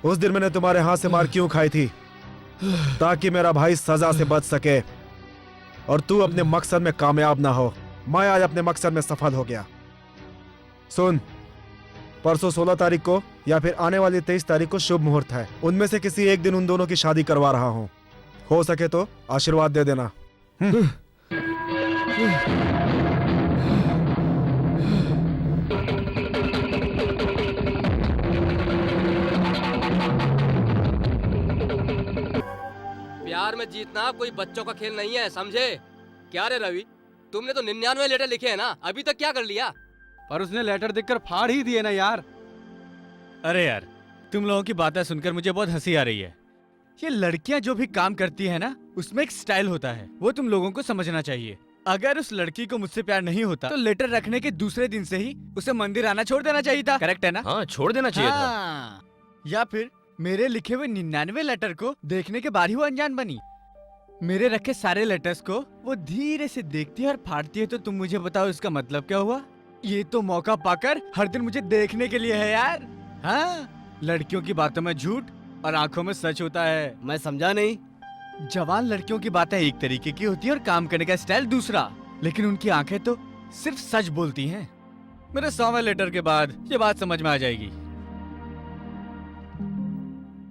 उस दिन मैंने तुम्हारे हाथ से मार क्यों खाई थी? ताकि मेरा भाई सजा से बच सके और तू अपने मकसद में कामयाब ना हो। मैं आज अपने मकसद में सफल हो गया। सुन, परसों 16 तारीख को या फिर आने वाली 23 तारीख को शुभ मुहूर्त है। उनमें से किसी एक दिन उन दोनों की शादी करवा रहा हूं। हो सके तो आशीर्वाद दे देना। प्यार में जीतना कोई बच्चों का खेल नहीं है, समझे? क्या रे रवि, तुमने तो 99 लेटर लिखे हैं ना, अभी तक क्या कर लिया? पर उसने लेटर देखकर फाड़ ही दिए ना यार। अरे यार, तुम लोगों की बातें सुनकर मुझे बहुत हंसी आ रही है। ये लड़कियां जो भी काम करती है ना, उसमें एक स्टाइल होता है, वो तुम लोगों को समझना चाहिए। अगर उस लड़की को मुझसे प्यार नहीं होता तो लेटर रखने के दूसरे दिन से ही उसे मंदिर आना छोड़ देना चाहिए था। करेक्ट है ना? हाँ, छोड़ देना चाहिए था। या फिर मेरे लिखे हुए 99 लेटर को देखने के बाद ही वो अनजान बनी। मेरे रखे सारे लेटर्स को वो धीरे से देखती है और फाड़ती है। तो तुम मुझे बताओ इसका मतलब क्या हुआ? ये तो मौका पाकर हर दिन मुझे देखने के लिए है यार। हाँ, लड़कियों की बातों में झूठ और आंखों में सच होता है। मैं समझा नहीं। जवान लड़कियों की बातें एक तरीके की होती है और काम करने का स्टाइल दूसरा, लेकिन उनकी आंखें तो सिर्फ सच बोलती हैं। मेरे 100वें लेटर के बाद ये बात समझ में आ जाएगी।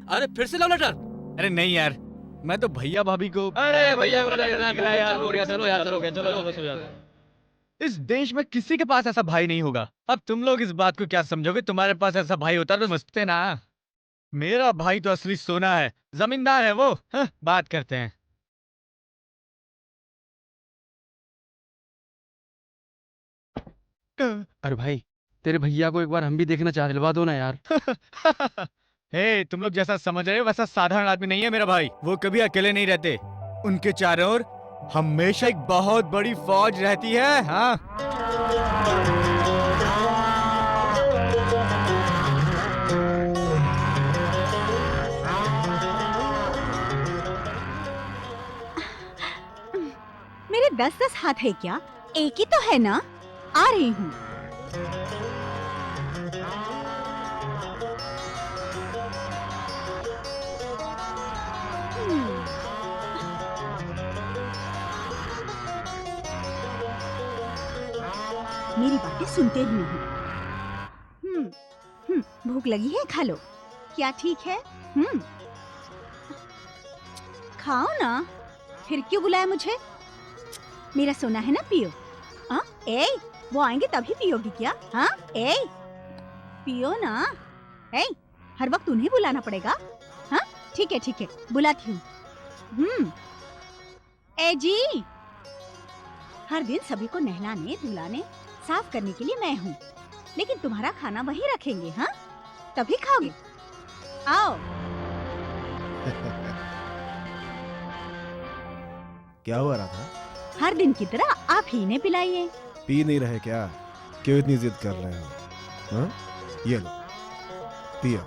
अरे फिर से लव लेटर? अरे नहीं यार, मैं तो भैया भाभी को। अरे भैया चलो यार। इस देश में किसी के पास ऐसा भाई नहीं होगा। अब तुम लोग इस बात को क्या समझोगे? तुम्हारे पास ऐसा भाई होता तो समझते ना। मेरा भाई तो असली सोना है, जमींदार है वो। हाँ, बात करते हैं। अरे भाई, तेरे भैया को एक बार हम भी देखना चाह, दिलवा दो ना यार। हे, तुम लोग जैसा समझ रहे हो वैसा साधारण आदमी नहीं है मेरा भाई। वो कभी अकेले नहीं रहते, उनके चारों ओर हमेशा एक बहुत बड़ी फौज रहती है। हाँ, मेरे 10-10 हाथ है क्या? एक ही तो है ना? आ रही हूँ। मेरी बातें सुनते ही नहीं। भूख लगी है, खा लो। क्या ठीक है? खाओ ना। फिर क्यों बुलाया मुझे? मेरा सोना है ना, पियो। ए, वो आएंगे तभी पियोगी क्या? हाँ, ए, पियो ना। ए, हर वक्त उन्हें बुलाना पड़ेगा? हाँ, ठीक है, बुलाती हूँ। ए जी, हर दिन सभी को नहलाने, धुलाने, साफ करने के लिए मैं हूँ, लेकिन तुम्हारा खाना वही रखेंगे। हाँ, तभी खाओगे। आओ। क्या हुआ राधा? हर दिन की तरह आप ही ने पिलाइए। पी नहीं रहे क्या? क्यों इतनी जिद कर रहे हो? हाँ? ये लो, पियो।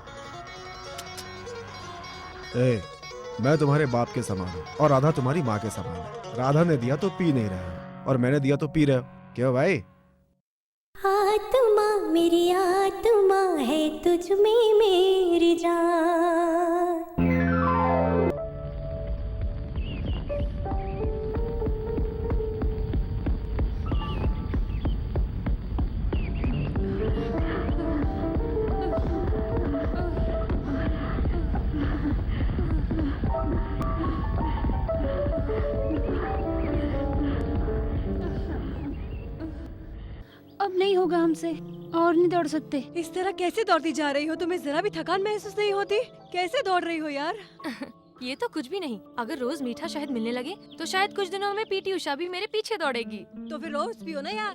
ए, मैं तुम्हारे बाप के समान हूँ और राधा तुम्हारी माँ के समान है। राधा ने दिया तो पी नहीं रहे हो और मैंने दिया तो पी रहे हो। क्यों भाई? आत्मा मेरी आत्मा है तुझ में मेरी जान। नहीं होगा हमसे, और नहीं दौड़ सकते। इस तरह कैसे दौड़ती जा रही हो? तुम्हें जरा भी थकान महसूस नहीं होती? कैसे दौड़ रही हो यार? ये तो कुछ भी नहीं। अगर रोज मीठा शहद मिलने लगे तो शायद कुछ दिनों में पीटी उषा भी मेरे पीछे दौड़ेगी। तो फिर रोज पियो ना यार।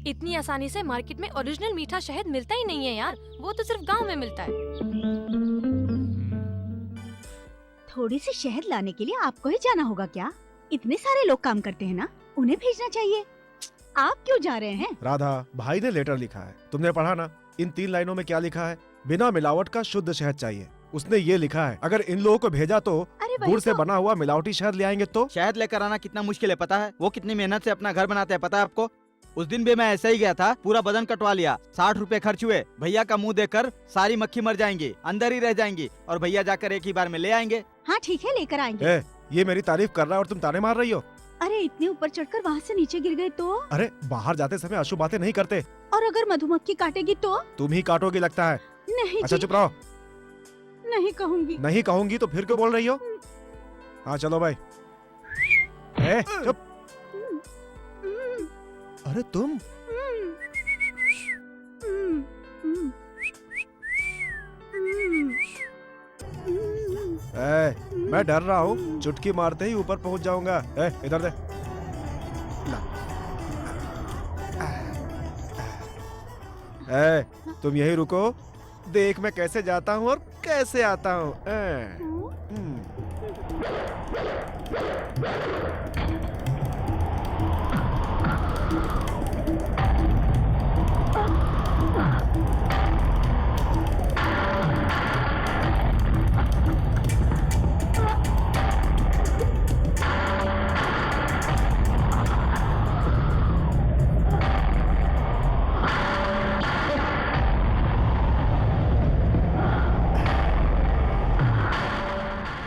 इतनी आसानी से मार्केट में ओरिजिनल मीठा शहद मिलता ही नहीं है यार, वो तो सिर्फ गांव में मिलता है। थोड़ी सी शहद लाने के लिए आपको ही जाना होगा क्या? इतने सारे लोग काम करते हैं ना, उन्हें भेजना चाहिए। आप क्यों जा रहे हैं? राधा, भाई ने लेटर लिखा है, तुमने पढ़ा ना? इन 3 लाइनों में क्या लिखा है? बिना मिलावट का शुद्ध शहद चाहिए। उसने ये लिखा है, अगर इन लोगों को भेजा तो अरे वही गुड़ से तो। बना हुआ मिलावटी शहद ले आएंगे तो? शहद लेकर आना कितना मुश्किल है पता है? वो कितनी मेहनत से अपना घर बनाते हैं पता है आपको? उस दिन भी मैं ऐसे ही गया था, पूरा बदन कटवा लिया, 60 रुपए खर्च हुए। भैया का मुंह देखकर सारी मक्खी मर जाएंगी, अंदर ही रह जाएंगी, और भैया जाकर एक ही बार में ले आएंगे। हाँ ठीक है, लेकर आएंगे। ए, ये मेरी तारीफ कर रहा है और तुम ताने मार रही हो। अरे इतने ऊपर चढ़कर वहाँ से नीचे गिर गए तो? अरे बाहर जाते समय अशुभ बातें नहीं करते। और अगर मधुमक्खी काटेगी तो? तुम ही काटोगी लगता है। नहीं अच्छा जी, चुप रहो। नहीं कहूँगी। नहीं कहूंगी तो फिर क्यों बोल रही हो? हाँ चलो भाई। ए, चुप। अरे तुम ए, मैं डर रहा हूँ, चुटकी मारते ही ऊपर पहुँच जाऊंगा। ए, इधर दे। ए, तुम यही रुको, देख मैं कैसे जाता हूँ और कैसे आता हूँ।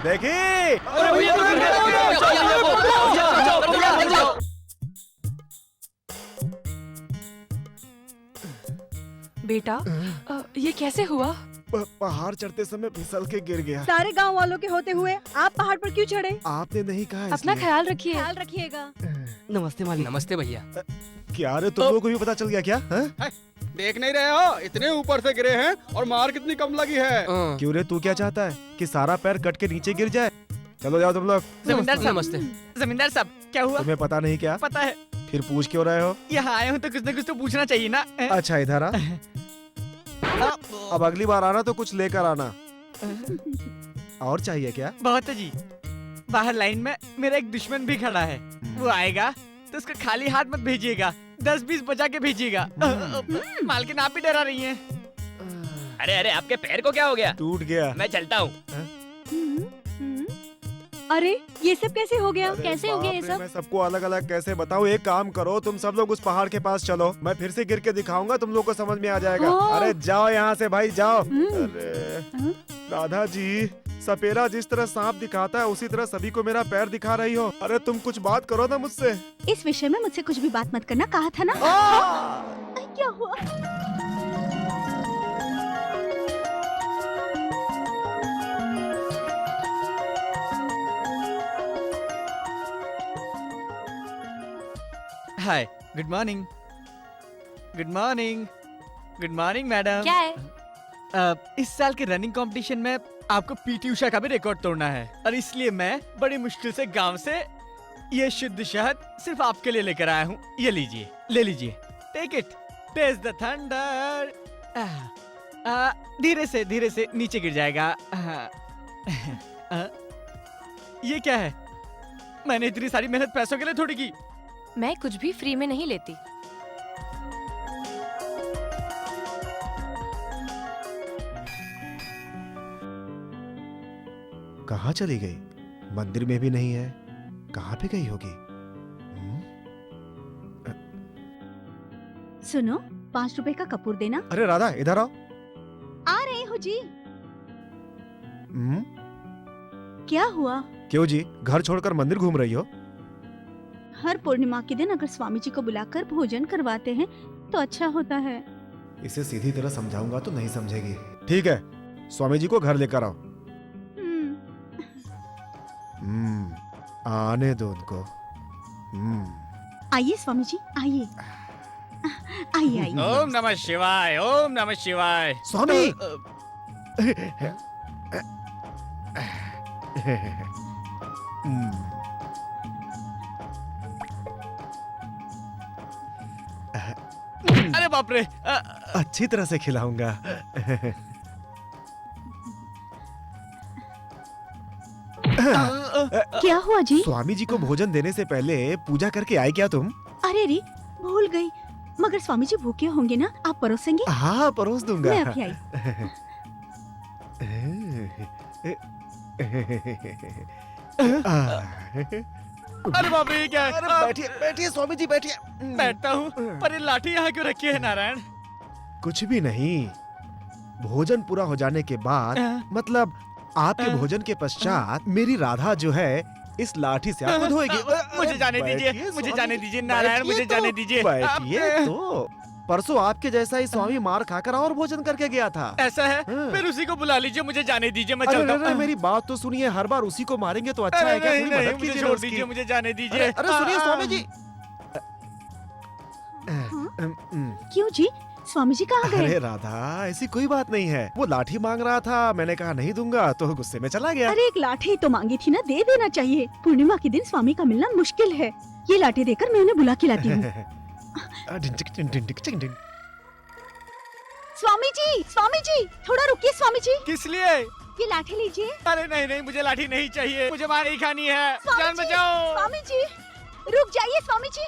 देखी? बेटा, ये कैसे हुआ? पहाड़ चढ़ते समय फिसल के गिर गया। सारे गांव वालों के होते हुए आप पहाड़ पर क्यों चढ़े? आपने नहीं कहा अपना इसलिए। ख्याल रखिए। ख्याल रखिएगा। नमस्ते मालिक। नमस्ते भैया। क्या रे, तुम लोगों को भी पता चल गया क्या? हाँ? देख नहीं रहे हो? इतने ऊपर से गिरे हैं और मार कितनी कम लगी है। क्यों रे, तू क्या चाहता है कि सारा पैर कट के नीचे गिर जाए? चलो जाओ तुम लोग। जमींदार साहब, नमस्ते। जमींदार साहब क्या हुआ? तुम्हें पता नहीं क्या? पता है, फिर पूछ क्यों रहे हो? यहाँ आए हो तो कुछ न कुछ तो पूछना चाहिए ना। अच्छा इधर आ। अब अगली बार आना तो कुछ लेकर आना। और चाहिए क्या? बहुत है जी। बाहर लाइन में मेरा एक दुश्मन भी खड़ा है, वो आएगा तो उसको खाली हाथ मत भेजिएगा, 10-20 बचा के भेजिएगा। मालकिन आप भी डरा रही हैं। अरे अरे, आपके पैर को क्या हो गया? टूट गया। मैं चलता हूँ। अरे ये सब कैसे हो गया? अरे कैसे हो गया ये बाप रे, सब? मैं सबको अलग अलग कैसे बताऊँ? एक काम करो, तुम सब लोग उस पहाड़ के पास चलो, मैं फिर से गिर के दिखाऊंगा, तुम लोग को समझ में आ जाएगा। हाँ। अरे जाओ यहाँ से भाई, जाओ। अरे राधा जी, सपेरा जिस तरह सांप दिखाता है उसी तरह सभी को मेरा पैर दिखा रही हो। अरे तुम कुछ बात करो ना मुझसे। इस विषय में मुझसे कुछ भी बात मत करना, कहा था ना। अरे, क्या हुआ? Hi, good morning. Good morning. Good morning madam. क्या है? इस साल के रनिंग कंपटीशन में आपको पीटी उषा का भी रिकॉर्ड तोड़ना है, और इसलिए मैं बड़ी मुश्किल से गांव से ये शुद्ध शहद सिर्फ आपके लिए लेकर आया हूँ। ये लीजिए, ले लीजिए। Take it, test the thunder. धीरे से नीचे गिर जाएगा। ये क्या है? मैंने इतनी सारी मेहनत पैसों के लिए थोड़ी की। मैं कुछ भी फ्री में नहीं लेती। कहाँ चली गई? मंदिर में भी नहीं है, कहाँ पे गई होगी? सुनो, 5 रुपए का कपूर देना। अरे राधा, इधर आओ। आ रही हूँ जी। हम्म, क्या हुआ? क्यों जी, घर छोड़कर मंदिर घूम रही हो? हर पूर्णिमा के दिन अगर स्वामी जी को बुलाकर भोजन करवाते हैं तो अच्छा होता है। इसे सीधी तरह समझाऊंगा तो नहीं समझेगी। ठीक है, स्वामी जी को घर लेकर आओ। आने दो उनको। आइए स्वामी जी, आइए। आइए आइए। ओम नमः शिवाय, ओम नमः शिवाय। स्वामी अरे बाप रे। अच्छी तरह से खिलाऊंगा। क्या हुआ जी? स्वामी जी को भोजन देने से पहले पूजा करके आए क्या तुम? अरे रे, भूल गई। मगर स्वामी जी भूखे होंगे ना, आप परोसेंगे? हाँ, परोस दूंगा। मैं अभी आई। अरे बाप रे, ये क्या है? अरे बैठिए बैठिए स्वामी जी बैठिए। बैठता हूँ, पर ये लाठी यहाँ क्यों रखी है नारायण? कुछ भी नहीं, भोजन पूरा हो जाने के बाद मतलब आपके भोजन के पश्चात मेरी राधा जो है इस लाठी से आपको धोएगी। मुझे जाने दीजिए, बैठिए, मुझे स्वामी जाने जी, दीजिए नारायण, बैठिए मुझे तो, जाने दीजिए। बैठिए तो। परसों आपके जैसा ही स्वामी मार खाकर और भोजन करके गया था। ऐसा है? हाँ। फिर उसी को बुला लीजिए, मुझे जाने दीजिए, मैं अरे चलता अरे, हूँ। मेरी बात तो सुनिए, हर बार उसी को मारेंगे तो अच्छा है क्या? नहीं, थोड़ी नहीं, मदद मुझे कीजिए ना छोड़ उसकी। दीजिए, मुझे जाने दीजिए। अरे सुनिए स्वामी जी। क्यों जी? स्वामी जी कहाँ गए? अरे राधा, ऐसी कोई बात नहीं है। वो लाठी मांग रहा था, मैंने कहा नहीं दूंगा तो गुस्से में चला गया। अरे एक लाठी तो मांगी थी ना, दे देना चाहिए। पूर्णिमा के दिन स्वामी का मिलना मुश्किल है। ये लाठी देकर मैं उन्हें बुला के लाती हूँ। स्वामी जी, थोड़ा रुकिए स्वामी जी। किस लिए? ये लाठी लीजिए। अरे नहीं नहीं, मुझे लाठी नहीं चाहिए, मुझे मार नहीं खानी है। स्वामी जान जी, बचाओ। स्वामी जी, रुक जाइए स्वामी जी।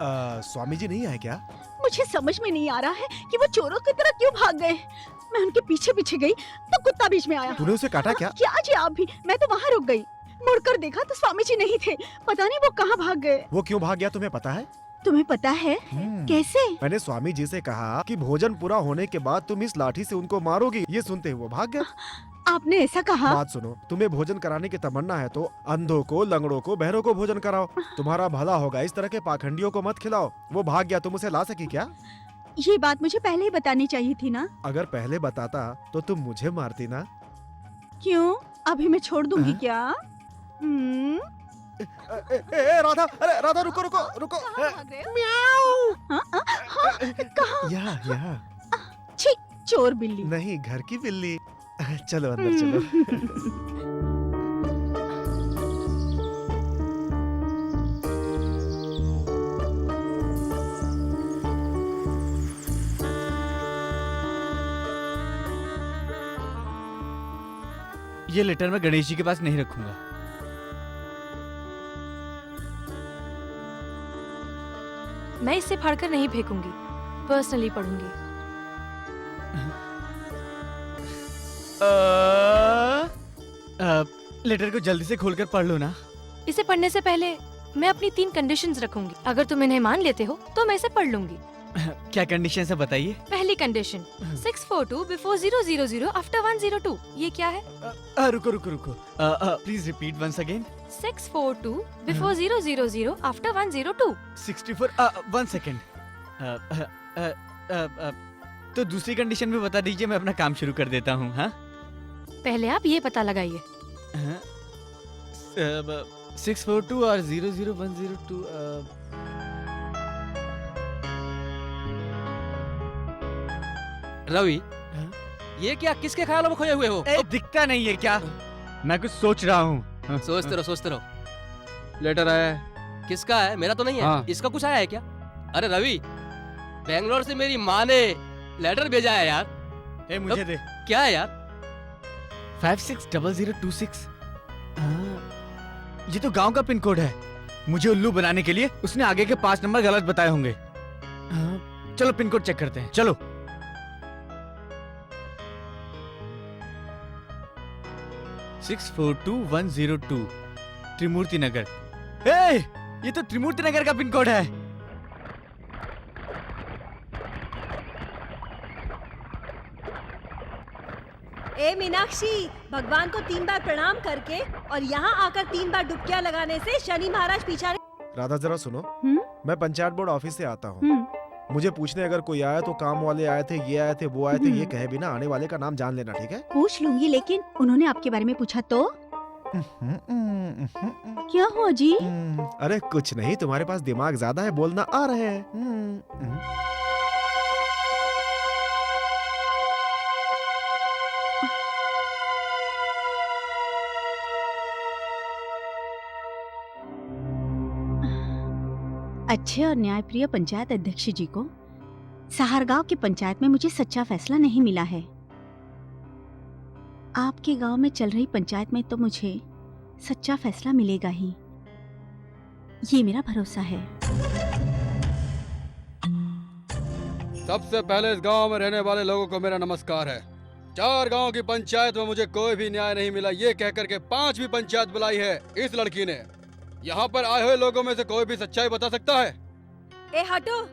स्वामी जी नहीं आए क्या? मुझे समझ में नहीं आ रहा है कि वो चोरों की तरह क्यों भाग गए। मैं उनके पीछे पीछे गई तो कुत्ता बीच में आया। तूने उसे काटा क्या? क्या जी आप भी? मैं तो वहाँ रुक गई, मुड़कर देखा तो स्वामी जी नहीं थे। पता नहीं वो कहाँ भाग गए। वो क्यों भाग गया तुम्हें पता है? तुम्हें पता है? कैसे? मैंने स्वामी जी से कहा कि भोजन पूरा होने के बाद तुम इस लाठी से उनको मारोगी। ये सुनते हुए वो भाग गया। आपने ऐसा कहा? बात सुनो, तुम्हें भोजन कराने की तमन्ना है तो अंधों को, लंगड़ों को, बहरों को भोजन कराओ, तुम्हारा भला होगा। इस तरह के पाखंडियों को मत खिलाओ। वो भाग गया, तुम उसे ला सकी क्या? ये बात मुझे पहले ही बतानी चाहिए थी ना। अगर पहले बताता तो तुम मुझे मारती ना। क्यों? अभी मैं छोड़ दूंगी क्या? राधा, अरे राधा रुको रुको रुको। यहाँ छी, चोर बिल्ली। नहीं, घर की बिल्ली। चलो अंदर चलो। ये लेटर मैं गणेश जी के पास नहीं रखूंगा। मैं इसे फाड़कर नहीं फेंकूंगी, पर्सनली पढ़ूंगी। लेटर को जल्दी से खोलकर पढ़ लो ना। इसे पढ़ने से पहले मैं अपनी 3 कंडीशंस रखूंगी। अगर तुम इन्हें मान लेते हो तो मैं इसे पढ़ लूंगी। क्या कंडीशन है बताइए। पहली कंडीशन 642 बिफोर 000 आफ्टर 102। ये क्या है? रुको रुको रुको, please repeat once again. 642 before 000 after 102। 64 1 second. तो दूसरी कंडीशन भी बता दीजिए, मैं अपना काम शुरू कर देता हूँ। हाँ, पहले आप ये पता लगाइए। 642 और 00102। रवि, ये क्या किसके ख्यालों में खोए हुए हो? दिखता नहीं है क्या? मैं कुछ सोच रहा हूँ। सोचते रहो। लेटर आया है। किसका है? मेरा तो नहीं है। हाँ। इसका कुछ आया है क्या? अरे रवि, बेंगलोर से मेरी माँ ने लेटर भेजा है यार। मुझे दे। क्या है यार? 560026। ये तो गांव का पिन कोड है। मुझे उल्लू बनाने के लिए उसने आगे के 5 नंबर गलत बताए होंगे। चलो पिन कोड चेक करते हैं, चलो। सिक्स 42102 त्रिमूर्ति नगर। ये तो त्रिमूर्ति नगर का पिन कोड है। ए मीनाक्षी, भगवान को 3 बार प्रणाम करके और यहाँ आकर 3 बार डुबकियाँ लगाने से शनि महाराज पीछा। राधा जरा सुनो, मैं पंचायत बोर्ड ऑफिस से आता हूँ। मुझे पूछने अगर कोई आया तो काम वाले आए थे, ये आए थे, वो आए थे, ये कहे बिना आने वाले का नाम जान लेना, ठीक है? पूछ लूंगी, लेकिन उन्होंने आपके बारे में पूछा तो? क्या हुआ जी? अरे कुछ नहीं, तुम्हारे पास दिमाग ज्यादा है, बोलना आ रहे हैं। अच्छे और न्यायप्रिय पंचायत अध्यक्ष जी को सहारगांव की पंचायत में मुझे सच्चा फैसला नहीं मिला है। आपके गांव में चल रही पंचायत में तो मुझे सच्चा फैसला मिलेगा ही, ये मेरा भरोसा है। सबसे पहले इस गांव में रहने वाले लोगों को मेरा नमस्कार है। 4 गांव की पंचायत में मुझे कोई भी न्याय नहीं मिला, ये कह करके 5वीं पंचायत बुलाई है इस लड़की ने। यहाँ पर आए हुए लोगों में से कोई भी सच्चाई बता सकता है? ए हटो।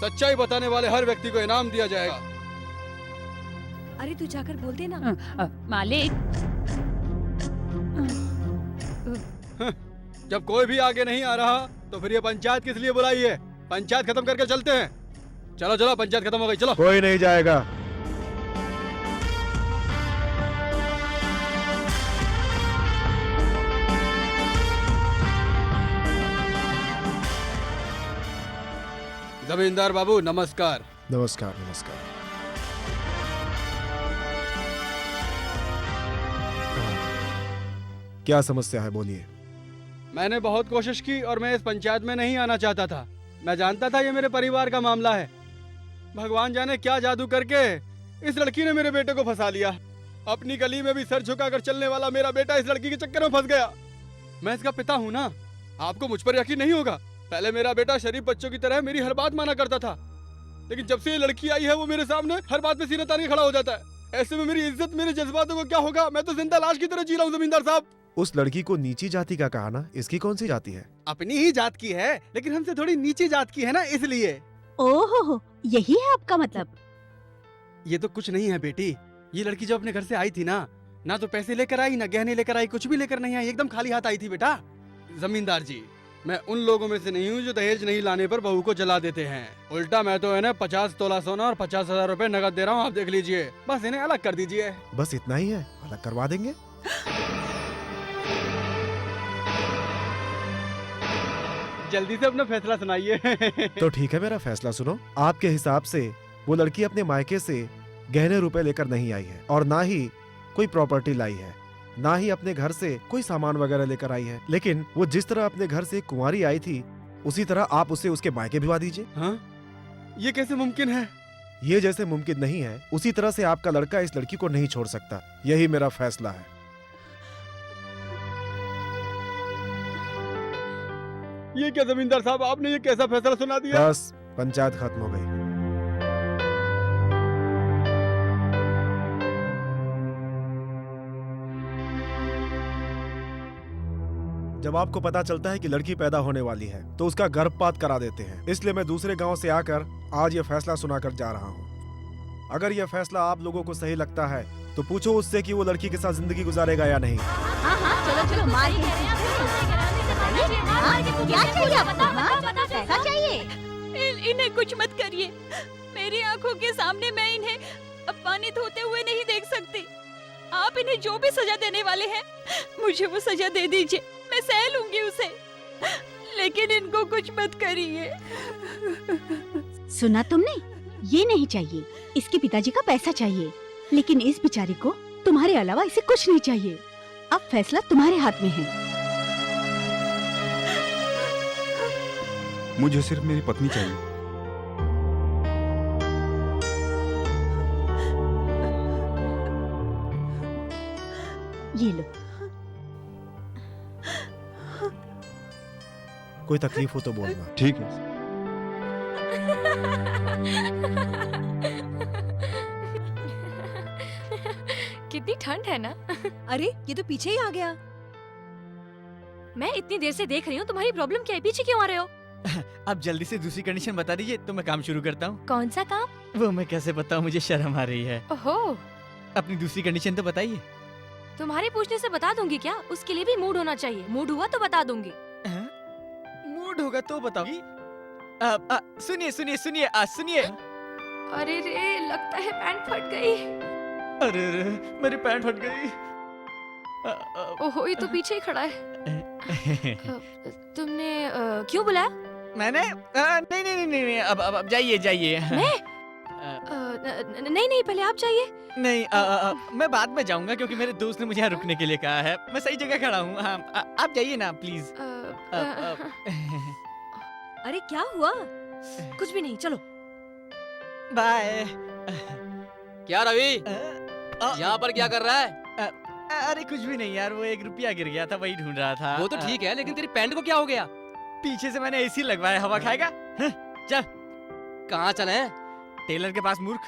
सच्चाई बताने वाले हर व्यक्ति को इनाम दिया जाएगा। अरे तू जाकर बोल दे ना। मालिक, जब कोई भी आगे नहीं आ रहा तो फिर ये पंचायत किस लिए बुलाई है? पंचायत खत्म करके चलते हैं। चलो चलो, पंचायत खत्म हो गई, चलो। कोई नहीं जाएगा। जमींदार बाबू नमस्कार। नमस्कार नमस्कार। क्या समस्या है, बोलिए। मैंने बहुत कोशिश की और मैं इस पंचायत में नहीं आना चाहता था। मैं जानता था ये मेरे परिवार का मामला है। भगवान जाने क्या जादू करके इस लड़की ने मेरे बेटे को फंसा लिया। अपनी गली में भी सर झुकाकर चलने वाला मेरा बेटा इस लड़की के चक्कर में फंस गया। मैं इसका पिता हूँ ना, आपको मुझ पर यकीन नहीं होगा। पहले मेरा बेटा शरीफ बच्चों की तरह मेरी हर बात माना करता था, लेकिन जब से ये लड़की आई है वो मेरे सामने हर बात पे सीना तान के खड़ा हो जाता है। ऐसे में मेरी इज्जत, मेरे जज्बातों को क्या होगा? मैं तो जिंदा लाश की तरह जी रहा हूँ जमींदार साहब। उस लड़की को नीची जाति का कहा ना, इसकी कौन सी जाति है? अपनी ही जात की है, लेकिन हमसे थोड़ी नीची जात की है ना, इसलिए। ओहो, यही है आपका मतलब? ये तो कुछ नहीं है बेटी। ये लड़की जब अपने घर से आई थी ना तो पैसे लेकर आई, ना गहने लेकर आई, कुछ भी लेकर नहीं आई, एकदम खाली हाथ आई थी बेटा। जमींदार जी, मैं उन लोगों में से नहीं हूँ जो दहेज नहीं लाने पर बहू को जला देते हैं। उल्टा मैं तो इन्हें 50 तोला सोना और 50,000 रुपए नकद दे रहा हूँ, आप देख लीजिए। बस इन्हें अलग कर दीजिए। बस इतना ही है? अलग करवा देंगे। जल्दी से अपना फैसला सुनाइए। तो ठीक है, मेरा फैसला सुनो। आपके हिसाब से वो लड़की अपने मायके से गहने रुपए लेकर नहीं आई है, और ना ही कोई प्रॉपर्टी लाई है, ना ही अपने घर से कोई सामान वगैरह लेकर आई है। लेकिन वो जिस तरह अपने घर से कुंवारी आई थी, उसी तरह आप उसे उसके मायके भिजवा दीजिए। हाँ? ये कैसे मुमकिन है? ये जैसे मुमकिन नहीं है, उसी तरह से आपका लड़का इस लड़की को नहीं छोड़ सकता। यही मेरा फैसला है। ये क्या जमींदार साहब, आपने ये कैसा फैसला सुना दिया? बस, पंचायत खत्म हो गई। जब आपको पता चलता है कि लड़की पैदा होने वाली है तो उसका गर्भपात करा देते हैं। इसलिए मैं दूसरे गांव से आकर आज ये फैसला सुनाकर जा रहा हूँ। अगर ये फैसला आप लोगों को सही लगता है तो पूछो उससे कि वो लड़की के साथ जिंदगी गुजारेगा या नहीं। हाँ हाँ, चलो चलो, मार क्या चाहिए आपको? हाँ, पैसा चाहिए? इन्हें कुछ मत करिए। मेरी आंखों के सामने मैं इन्हें अपमानित होते हुए नहीं देख सकती। आप इन्हें जो भी सजा देने वाले हैं, मुझे वो सजा दे दीजिए, मैं सह लूंगी उसे, लेकिन इनको कुछ मत करिए। सुना तुमने? ये नहीं चाहिए। इसके पिताजी का पैसा चाहिए, लेकिन इस बेचारी को तुम्हारे अलावा इसे कुछ नहीं चाहिए। अब फैसला तुम्हारे हाथ में है। मुझे सिर्फ मेरी पत्नी चाहिए। ये लो। कोई तकलीफ हो तो बोलना। ठीक है। कितनी ठंड है ना। अरे ये तो पीछे ही आ गया। मैं इतनी देर से देख रही हूँ, तुम्हारी प्रॉब्लम क्या है? पीछे क्यों आ रहे हो? आप जल्दी से दूसरी कंडीशन बता दीजिए तो मैं काम शुरू करता हूँ। कौन सा काम? वो मैं कैसे बताऊँ, मुझे शर्म आ रही है। ओहो, अपनी दूसरी कंडीशन तो बताइए। तुम्हारे पूछने से बता दूंगी क्या? उसके लिए भी मूड होना चाहिए। मूड हुआ तो बता दूंगी। मूड होगा तो बताओगी। सुनिए सुनिए सुनिए, सुनिए। अरे रे, लगता है पैंट फट गई। अरे रे, मेरी पैंट फट गई। ओहो, ये तो पीछे ही खड़ा है। तुमने क्यों बुलाया? मैंने नहीं नहीं नहीं नहीं, अब जाइए जाइए। मैं? नहीं नहीं, पहले आप जाइए। नहीं, मैं बाद में जाऊंगा क्योंकि मेरे दोस्त ने मुझे यहाँ रुकने के लिए कहा है। मैं सही जगह खड़ा हूँ। आप जाइए ना प्लीज। अरे क्या हुआ? कुछ भी नहीं, चलो। बाय। क्या रवि, यहाँ पर क्या कर रहा है? अरे कुछ भी नहीं यार, वो 1 रुपया गिर गया था, वही ढूंढ रहा था। वो तो ठीक है, लेकिन तेरी पैंट को क्या हो गया? पीछे से मैंने एसी लगवाया, हवा खाएगा। चल। कहाँ चले? टेलर के पास मूर्ख।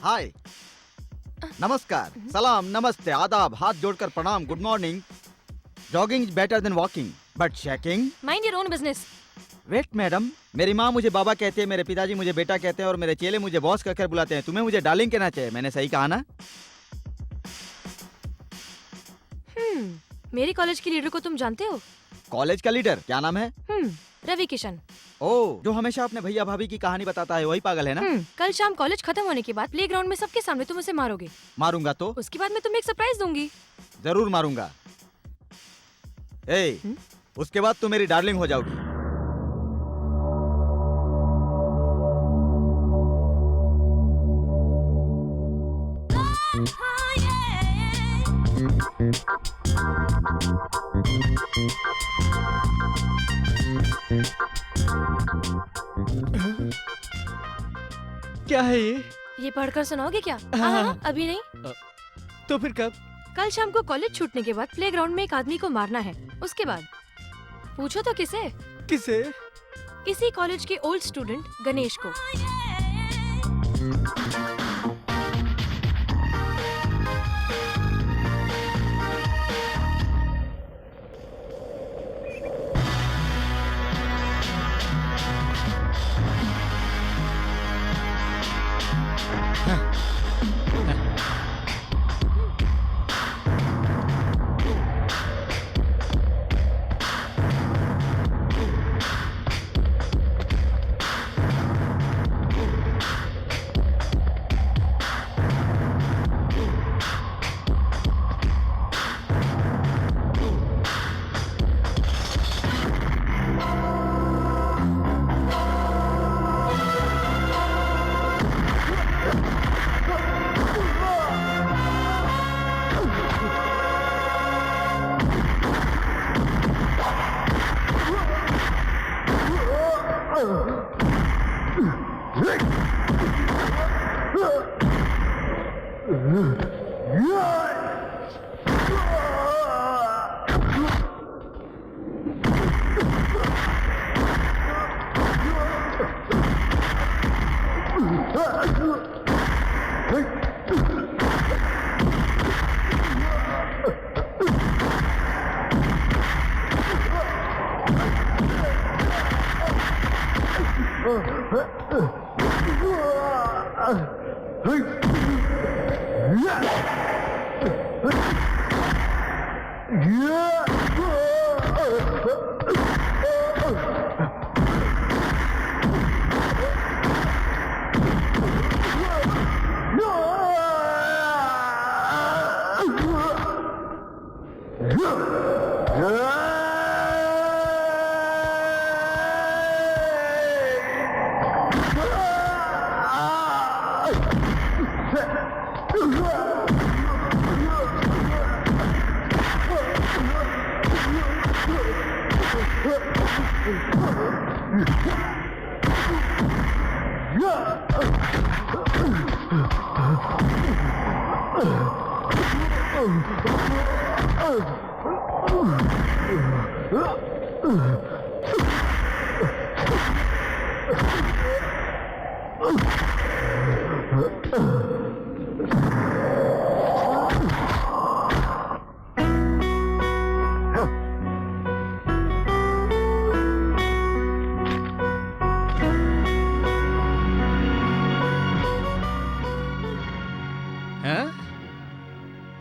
हाय, नमस्कार, सलाम, नमस्ते, आदाब, हाथ जोड़कर प्रणाम, good morning. Jogging is better than walking, but shaking. Mind your own business. Wait madam, मेरी माँ मुझे बाबा कहते हैं, मेरे पिताजी मुझे बेटा कहते हैं और मेरे चेले मुझे बॉस कहकर बुलाते हैं। तुम्हें मुझे डार्लिंग कहना चाहिए, मैंने सही कहा ना? मेरी कॉलेज की लीडर को तुम जानते हो? कॉलेज का लीडर क्या नाम है? रवि किशन। ओ, जो हमेशा अपने भैया भाभी की कहानी बताता है, वही पागल है ना? कल शाम कॉलेज खत्म होने के बाद प्लेग्राउंड में सबके सामने तुम उसे मारोगे। मारूंगा तो? उसके बाद मैं तुम्हें एक सरप्राइज दूंगी। जरूर मारूंगा। ए, उसके बाद तुम मेरी डार्लिंग हो जाओगी। क्या है ये? ये पढ़कर सुनाओगे क्या? हाँ। अभी नहीं। तो फिर कब? कल शाम को कॉलेज छूटने के बाद प्लेग्राउंड में एक आदमी को मारना है। उसके बाद पूछो तो किसे? किसे? इसी कॉलेज के ओल्ड स्टूडेंट गणेश को।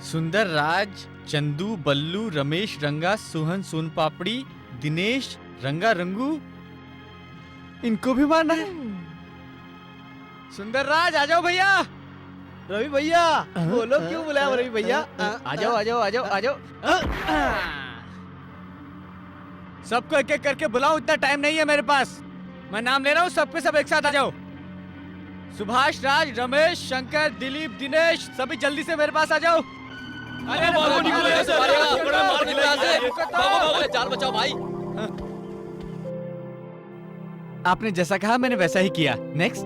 सुंदर राज, चंदू, बल्लू, रमेश, रंगा, सोहन, सोन पापड़ी, दिनेश, रंगा रंगू। इनको भी मारना है। सुंदर राज आ जाओ भैया। रवि भैया बोलो क्यों बुलाया रवि भैया? आ जाओ आ जाओ आ जाओ आ जाओ। सबको एक एक करके बुलाओ, इतना टाइम नहीं है मेरे पास। मैं नाम ले रहा हूँ, सबके सब एक साथ आ जाओ। सुभाष, राज, रमेश, शंकर, दिलीप, दिनेश, सभी जल्दी से मेरे पास आ जाओ। अरे भागो, निकलो यहाँ से, मारेगा, मार निकलो यहाँ से। भागो भागो, जान बचाओ भाई। आपने जैसा कहा मैंने वैसा ही किया। नेक्स्ट।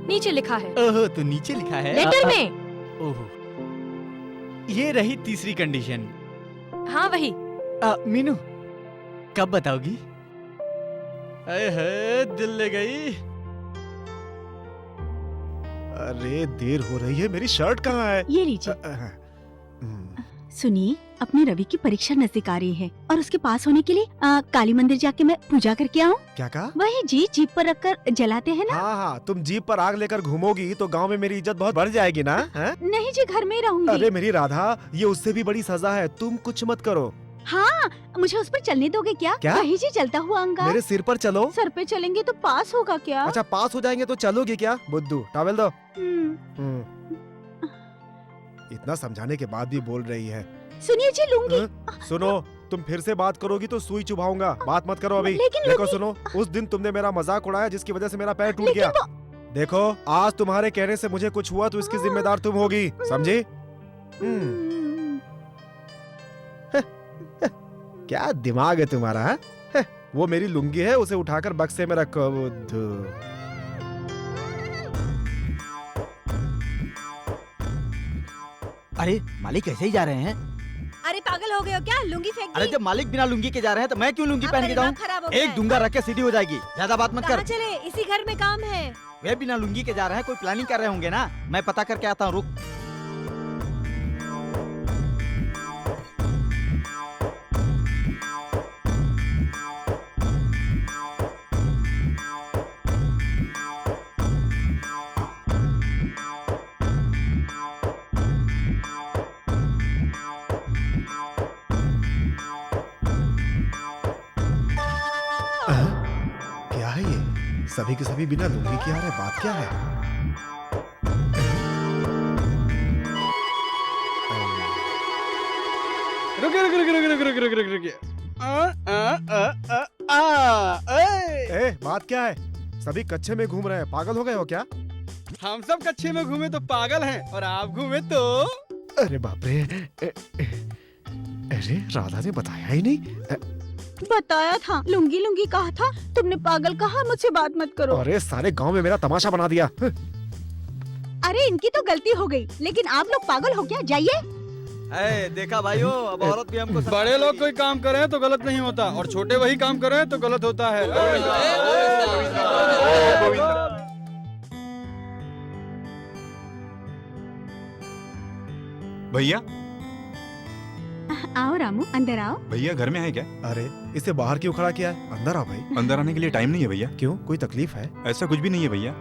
नीचे लिखा है। ओहो, तो नीचे लिखा है लेटर में। ओहो, ये रही तीसरी कंडीशन। हाँ वही। मीनू कब बताओगी? अरे दिल ले गई। अरे देर हो रही है, मेरी शर्ट कहाँ है? ये लीजिए। सुनिए, अपने रवि की परीक्षा नजदीक आ रही है और उसके पास होने के लिए काली मंदिर जाके मैं पूजा करके आऊँ। क्या कहा? वही जी, जीप पर रखकर जलाते हैं ना। हाँ हाँ, तुम जीप पर आग लेकर घूमोगी तो गांव में मेरी इज्जत बहुत बढ़ जाएगी ना। है? नहीं जी, घर में रहूंगी। अरे मेरी राधा, ये उससे भी बड़ी सजा है, तुम कुछ मत करो। हाँ, मुझे उस पर चलने दोगे क्या? क्या? वही जी, चलता हुआ अंगार। मेरे सिर पर चलो। सर पे चलेंगे तो पास होगा क्या? अच्छा, पास हो जाएंगे तो चलोगे क्या? बुद्धू, टॉवेल दो। इतना समझाने के बाद भी बोल रही है। सुनिए जी, लूंगी। सुनो, तुम फिर से बात करोगी तो सुई चुभाऊंगा। बात मत करो अभी। लेकिन देखो सुनो, उस दिन तुमने मेरा मजाक उड़ाया जिसकी वजह से मेरा पैर टूट गया। देखो, आज तुम्हारे कहने से मुझे कुछ हुआ तो इसकी जिम्मेदार तुम होगी, समझी? क्या दिमाग है तुम्हारा? है? वो मेरी लुंगी है, उसे उठाकर बक्से में रखो। अरे मालिक ऐसे ही जा रहे हैं? अरे पागल हो गए हो क्या? लुंगी फेंक दी। अरे जब मालिक बिना लुंगी के जा रहे हैं तो मैं क्यों लुंगी पहन के जाऊँ? खराब हो गया एक है। दूंगा रख के सीधी हो जाएगी। ज्यादा बात मत कहाँ कर। चले? इसी घर में काम है। वे बिना लुंगी के जा रहे हैं, कोई प्लानिंग कर रहे होंगे ना। मैं पता करके आता हूँ, रुक। क्या है ये? सभी के सभी बिना लुंगी के आ रहे, बात क्या है? रुकिए रुकिए रुकिए रुकिए रुकिए रुकिए रुकिए। बात क्या है? सभी कच्चे में घूम रहे हैं, पागल हो गए हो क्या? हम सब कच्चे में घूमे तो पागल हैं और आप घूमे तो। अरे बाप रे, अरे राधा ने बताया ही नहीं। बताया था, लुंगी लुंगी कहा था, तुमने पागल कहा। मुझसे बात मत करो। अरे सारे गांव में मेरा तमाशा बना दिया। अरे इनकी तो गलती हो गई, लेकिन आप लोग पागल हो क्या? जाइए। देखा भाइयों, अब औरत भी हमको बड़े लोग कोई काम करें तो गलत नहीं होता और छोटे वही काम करें तो गलत होता है। भैया, आओ रामू, अंदर आओ। भैया घर में है क्या? अरे इसे बाहर क्यों खड़ा किया है? अंदर आओ भाई। अंदर आने के लिए टाइम नहीं है भैया। क्यों, कोई तकलीफ है? ऐसा कुछ भी नहीं है भैया,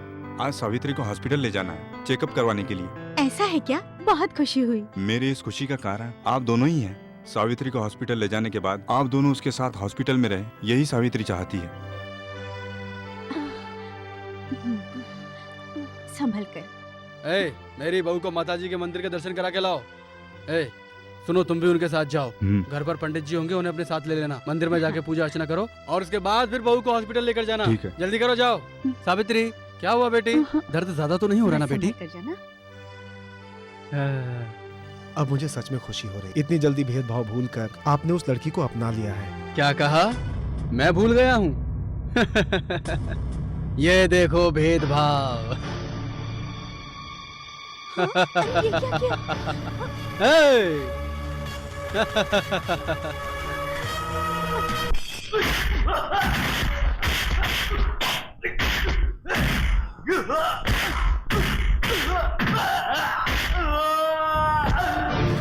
आज सावित्री को हॉस्पिटल ले जाना है चेकअप करवाने के लिए। ऐसा है क्या? बहुत खुशी हुई। मेरी इस खुशी का कारण आप दोनों ही हैं। सावित्री को हॉस्पिटल ले जाने के बाद आप दोनों उसके साथ हॉस्पिटल में रहे, यही सावित्री चाहती है। संभल कर। मेरी बहू को माताजी के मंदिर के दर्शन करा के लाओ। सुनो, तुम भी उनके साथ जाओ। घर पर पंडित जी होंगे, उन्हें अपने साथ ले लेना। मंदिर में जाके पूजा अर्चना करो और उसके बाद फिर बहू को हॉस्पिटल लेकर जाना। ठीक है। जल्दी करो, जाओ। सावित्री, क्या हुआ बेटी? दर्द ज्यादा तो नहीं हो रहा ना बेटी? कर जाना। अब मुझे सच में खुशी हो रही, इतनी जल्दी भेदभाव भूलकर आपने उस लड़की को अपना लिया है। क्या कहा? मैं भूल गया हूँ? ये देखो भेदभाव। ये क्या किया?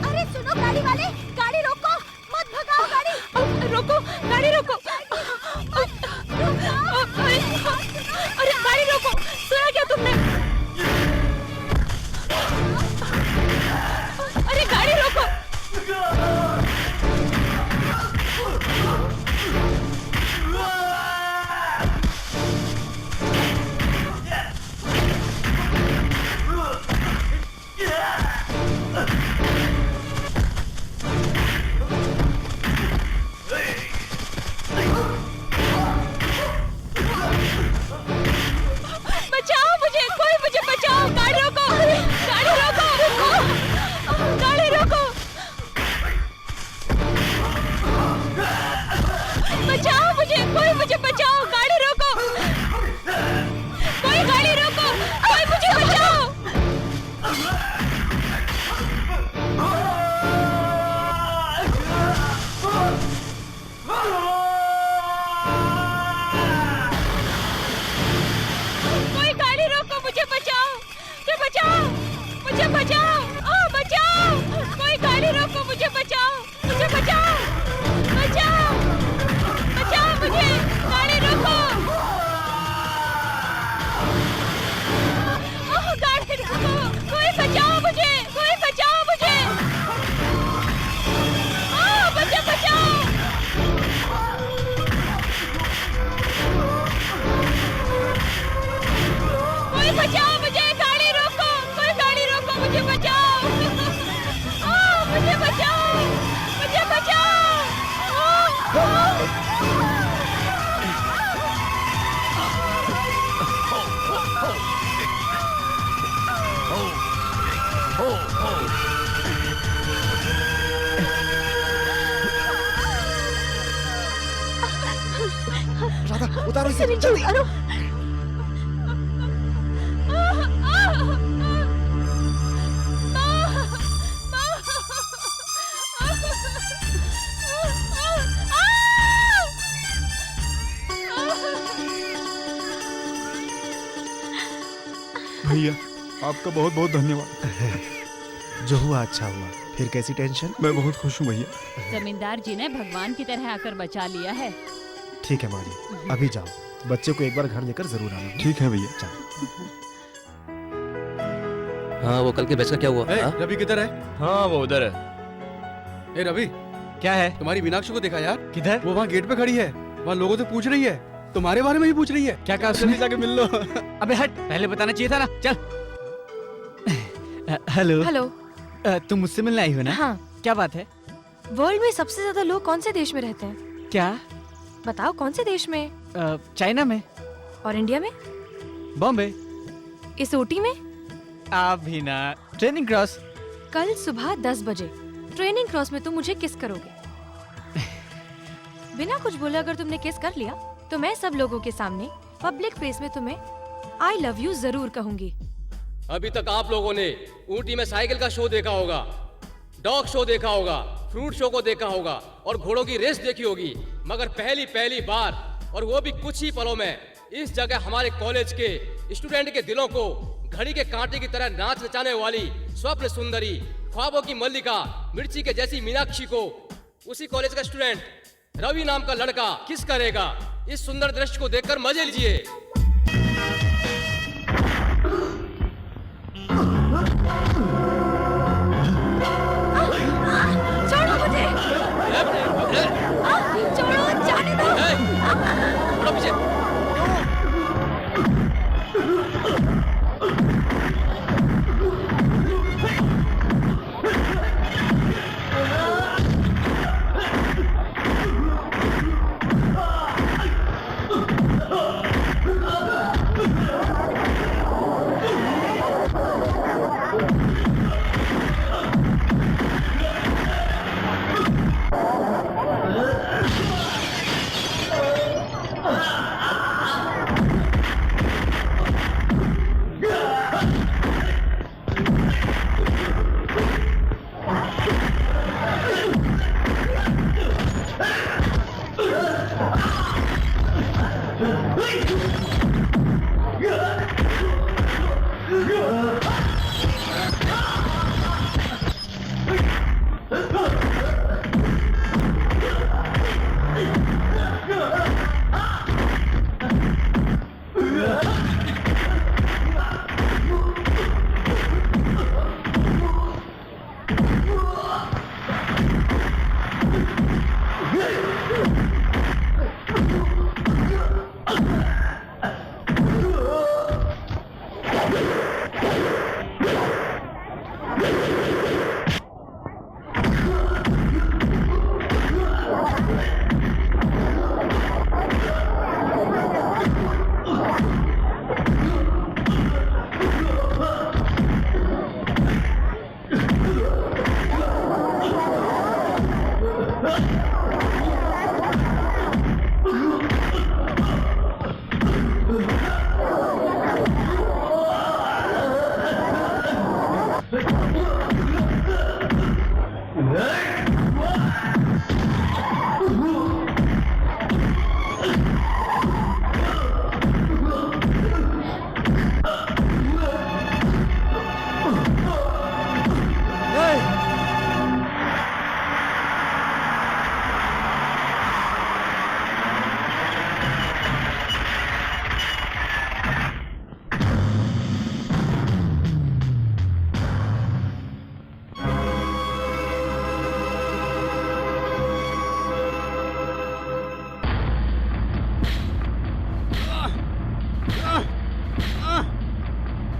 अरे सुनो, गाड़ी वाले, गाड़ी रोको, मत भगाओ गाड़ी। रोको, गाड़ी रोको। अरे गाड़ी रोको, सुना क्या तुमने? अरे गाड़ी रोको। उतारो इसे, नीचे जल्दी। उतारो। भैया आपका बहुत बहुत धन्यवाद। जो हुआ अच्छा हुआ, फिर कैसी टेंशन? मैं बहुत खुश हूँ भैया। जमींदार जी ने भगवान की तरह आकर बचा लिया है। ठीक है माँ जी, अभी जाओ, बच्चे को एक बार घर लेकर जरूर आना। ठीक है भैया। हाँ वो कल के बैच का क्या हुआ? हाँ? रवि किधर है? हाँ वो उधर है। ए रवि, क्या है? तुम्हारी मीनाक्षी को देखा यार? किधर? वो वहाँ गेट पे खड़ी है, वहाँ लोगों से पूछ रही है, तुम्हारे बारे में ही पूछ रही है। क्या कहा उससे उसने? जाके मिल लो। अबे हट, पहले बताना चाहिए था ना। चल। हेलो। हेलो। तुम मुझसे मिलने आई हो ना? हाँ। क्या बात है? वर्ल्ड में सबसे ज्यादा लोग कौन से देश में रहते हैं? क्या? बताओ कौन से देश में? चाइना में। और इंडिया में? बॉम्बे। इस ऊटी में? अभी ना। Training cross. कल सुबह 10 बजे ट्रेनिंग क्रॉस में तुम मुझे किस करोगे? बिना कुछ बोले अगर तुमने किस कर लिया तो मैं सब लोगों के सामने पब्लिक प्लेस में तुम्हें आई लव यू जरूर कहूंगी। अभी तक आप लोगों ने ऊटी में साइकिल का शो देखा होगा, डॉग शो देखा होगा, फ्रूट शो को देखा होगा और घोड़ों की रेस देखी होगी, मगर पहली बार और वो भी कुछ ही पलों में इस जगह हमारे कॉलेज के स्टूडेंट के दिलों को घड़ी के कांटे की तरह नाच नचाने वाली स्वप्न सुंदरी, ख्वाबों की मल्लिका, मिर्ची के जैसी मीनाक्षी को उसी कॉलेज का स्टूडेंट रवि नाम का लड़का किस करेगा। इस सुंदर दृश्य को देखकर मजे लीजिए। छोड़ो मुझे। छोड़ो, जाने दो। थोड़ा पीछे।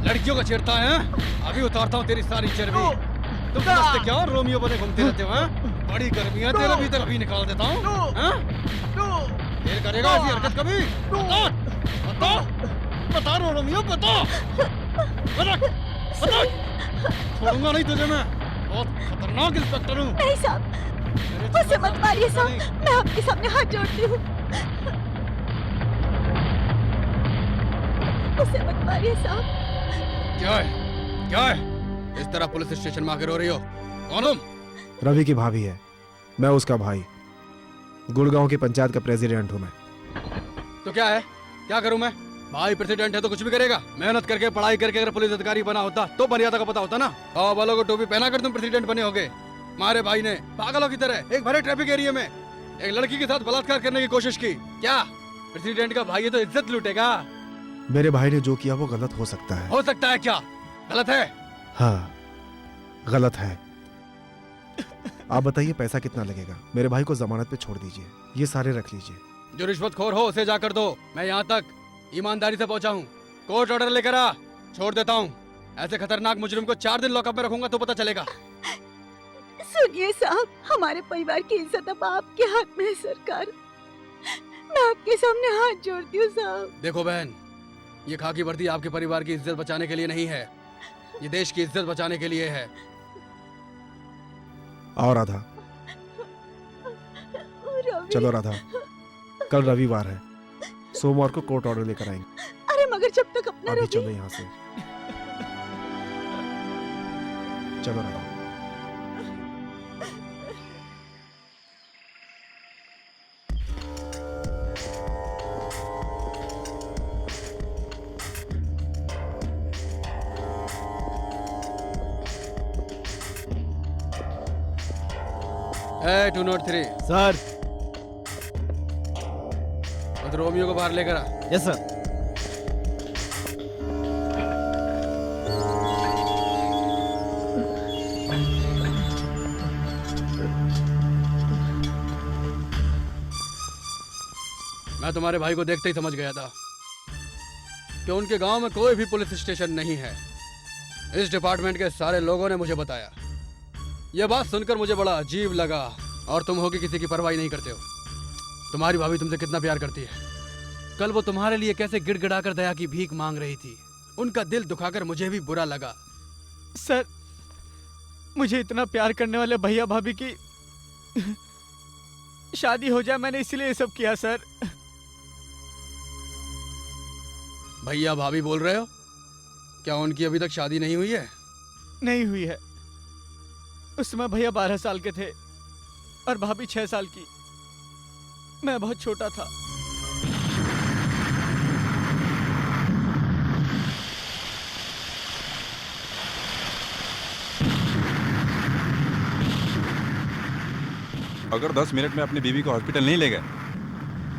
लड़कियों का छेड़ता है? अभी उतारता हूँ तेरी सारी चर्बी। तुम समझते क्या रोमियो बने घूमते रहते हो? बड़ी गर्मी है, तेरे भीतर अभी निकाल देता हूँ। देर करेगा ऐसी हरकत कभी? बता बता रोमियो, बता छोड़ूंगा नहीं तुझे मैं। बहुत खतरनाक इंस्पेक्टर हूँ। नहीं साहब, मुझसे मत मारिए साहब, मैं आपके सामने हाथ जोड़ती हूँ। उसे मत मारिए साहब। क्या है? क्या है? इस तरह पुलिस स्टेशन में आकर रो रही हो? कौन तुम? रवि की भाभी है, मैं उसका भाई। गुड़गांव की पंचायत का प्रेसिडेंट हूँ मैं। तो क्या है? क्या करूं मैं? भाई प्रेसिडेंट है तो कुछ भी करेगा। मेहनत करके पढ़ाई करके अगर पुलिस अधिकारी बना होता तो मर्यादा का पता होता ना। गाँव वालों को टोपी पहना कर तुम प्रेसिडेंट बने होगे। मारे भाई ने पागलों की तरह एक भरे ट्रैफिक एरिया में एक लड़की के साथ बलात्कार करने की कोशिश की। क्या प्रेसिडेंट का भाई है तो इज्जत लूटेगा? मेरे भाई ने जो किया वो गलत हो सकता है। हो सकता है क्या? गलत है? हाँ, गलत है। आप बताइए पैसा कितना लगेगा? मेरे भाई को जमानत पे छोड़ दीजिए, ये सारे रख लीजिए। जो रिश्वतखोर हो उसे जाकर दो। मैं यहाँ तक ईमानदारी से पहुँचा हूँ। कोर्ट ऑर्डर लेकर आ, छोड़ देता हूँ। ऐसे खतरनाक मुजरिम को 4 दिन लॉकअप में रखूंगा तो पता चलेगा। सुनिए साहब, हमारे परिवार की इज्जत अब आपके हाथ में है सरकार। मैं आपके सामने हाथ जोड़ती हूँ साहब। देखो बहन, ये खाकी वर्दी आपके परिवार की इज्जत बचाने के लिए नहीं है, ये देश की इज्जत बचाने के लिए है। और राधा, चलो राधा, कल रविवार है, सोमवार को कोर्ट ऑर्डर लेकर आएंगे। अरे मगर जब तक अपना अभी रवि। चलो यहाँ से, चलो राधा। ए 203 सर। तो रोमियो को बाहर लेकर आ। Yes sir. मैं तुम्हारे भाई को देखते ही समझ गया था कि उनके गांव में कोई भी पुलिस स्टेशन नहीं है। इस डिपार्टमेंट के सारे लोगों ने मुझे बताया। यह बात सुनकर मुझे बड़ा अजीब लगा। और तुम हो कि किसी की परवाही नहीं करते हो। तुम्हारी भाभी तुमसे कितना प्यार करती है। कल वो तुम्हारे लिए कैसे गिड़गिड़ाकर दया की भीख मांग रही थी। उनका दिल दुखाकर मुझे भी बुरा लगा। सर, मुझे इतना प्यार करने वाले भैया भाभी की शादी हो जाए, मैंने इसलिए ये सब किया सर। भैया भाभी बोल रहे हो? क्या उनकी अभी तक शादी नहीं हुई है? नहीं हुई है। उस समय भैया 12 साल के थे और भाभी 6 साल की। मैं बहुत छोटा था। अगर 10 मिनट में अपनी बीवी को हॉस्पिटल नहीं ले गए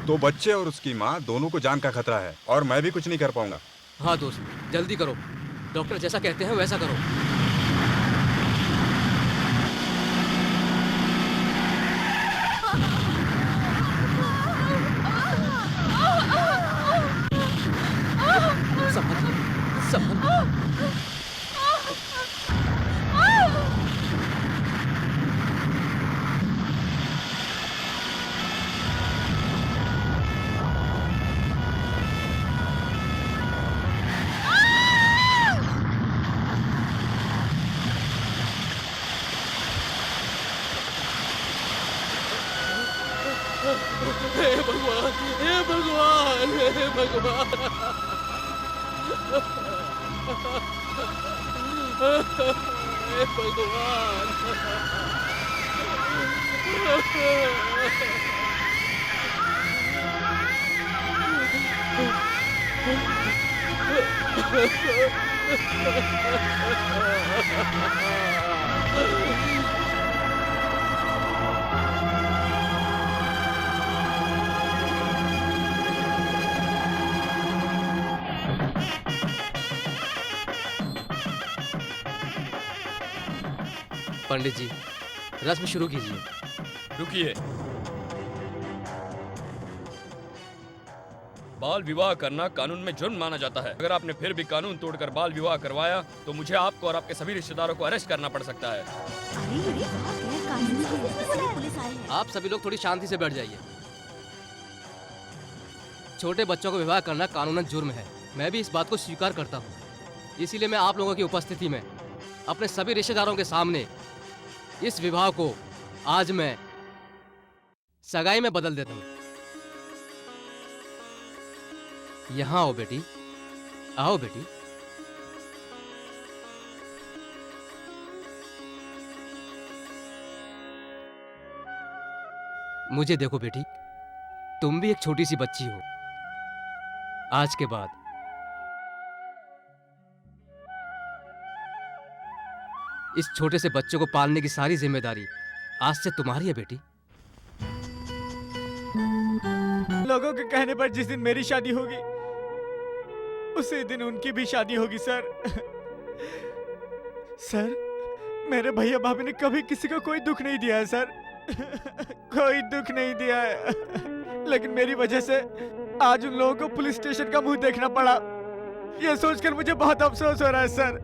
तो बच्चे और उसकी माँ दोनों को जान का खतरा है और मैं भी कुछ नहीं कर पाऊंगा। हाँ दोस्त, जल्दी करो। डॉक्टर जैसा कहते हैं वैसा करो। हे भगवान, हे भगवान, हे भगवान। हे भगवान। पंडित जी, रस्म शुरू कीजिए। रुकिए। बाल विवाह करना कानून में जुर्म माना जाता है। अगर आपने फिर भी कानून तोड़कर बाल विवाह करवाया तो मुझे आपको और आपके सभी रिश्तेदारों को अरेस्ट करना पड़ सकता है। आप सभी लोग थोड़ी शांति से बैठ जाइए। छोटे बच्चों को विवाह करना कानूनन जुर्म है। मैं भी इस बात को स्वीकार करता हूँ। इसीलिए मैं आप लोगों की उपस्थिति में अपने सभी रिश्तेदारों के सामने इस विवाह को आज मैं सगाई में बदल देता हूँ। यहाँ आओ बेटी। आओ बेटी। मुझे देखो बेटी, तुम भी एक छोटी सी बच्ची हो। आज के बाद इस छोटे से बच्चे को पालने की सारी जिम्मेदारी आज से तुम्हारी है बेटी। लोगों के कहने पर जिस दिन मेरी शादी होगी उसी दिन उनकी भी शादी होगी सर। सर, मेरे भैया भाभी ने कभी किसी को कोई दुख नहीं दिया है सर। कोई दुख नहीं दिया है। लेकिन मेरी वजह से आज उन लोगों को पुलिस स्टेशन का मुंह देखना पड़ा। ये सोचकर मुझे बहुत अफसोस हो रहा है सर।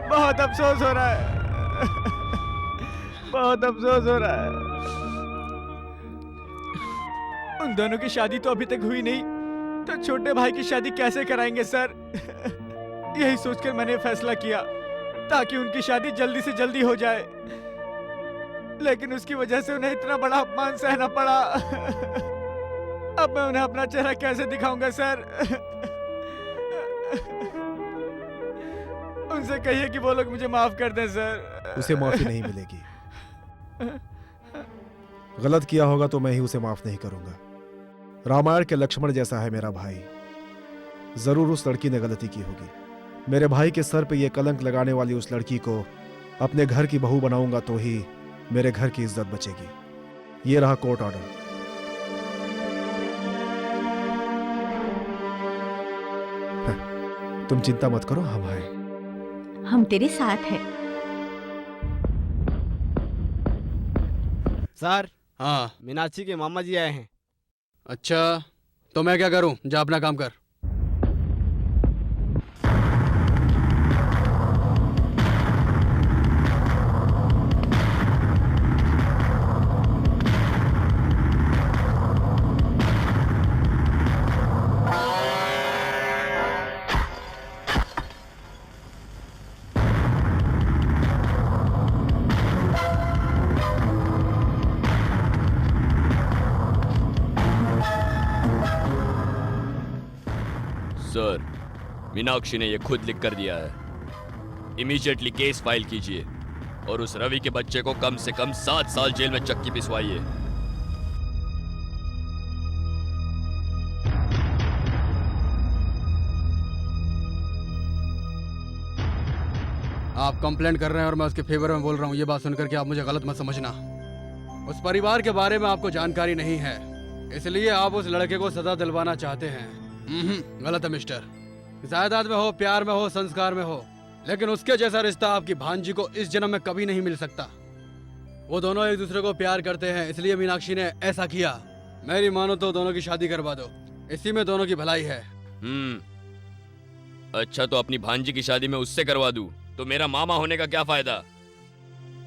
बहुत अफसोस हो रहा है। बहुत अफसोस हो रहा है। उन दोनों की शादी तो अभी तक हुई नहीं, तो छोटे भाई की शादी कैसे कराएंगे सर? यही सोचकर मैंने फैसला किया ताकि उनकी शादी जल्दी से जल्दी हो जाए। लेकिन उसकी वजह से उन्हें इतना बड़ा अपमान सहना पड़ा। अब मैं उन्हें अपना चेहरा कैसे दिखाऊंगा सर? उनसे कहिए कि वो लोग मुझे माफ कर दें सर। उसे माफी नहीं मिलेगी। गलत किया होगा तो मैं ही उसे माफ नहीं करूंगा। रामायण के लक्ष्मण जैसा है मेरा भाई। जरूर उस लड़की ने गलती की होगी। मेरे भाई के सर पे ये कलंक लगाने वाली उस लड़की को अपने घर की बहू बनाऊंगा तो ही मेरे घर की इज्जत बचेगी। ये रहा कोर्ट ऑर्डर। तुम चिंता मत करो, हम आए। हम तेरे साथ है। सर, हाँ, मीनाक्षी के मामा जी आए हैं। अच्छा, तो मैं क्या करूं? जा अपना काम कर। सर, मीनाक्षी ने ये खुद लिख कर दिया है। इमीडिएटली केस फाइल कीजिए और उस रवि के बच्चे को कम से कम 7 साल जेल में चक्की पिसवाइए। आप कंप्लेंट कर रहे हैं और मैं उसके फेवर में बोल रहा हूँ, ये बात सुनकर के आप मुझे गलत मत समझना। उस परिवार के बारे में आपको जानकारी नहीं है, इसलिए आप उस लड़के को सजा दिलवाना चाहते हैं। गलत है मिस्टर। जायदाद में हो, प्यार में हो, संस्कार में हो, लेकिन उसके जैसा रिश्ता आपकी भांजी को इस जन्म में कभी नहीं मिल सकता। वो दोनों एक दूसरे को प्यार करते हैं, इसलिए मीनाक्षी ने ऐसा किया। मेरी मानो तो दोनों की शादी करवा दो, इसी में दोनों की भलाई है। अच्छा, तो अपनी भांजी की शादी में उससे करवा दूं तो मेरा मामा होने का क्या फायदा?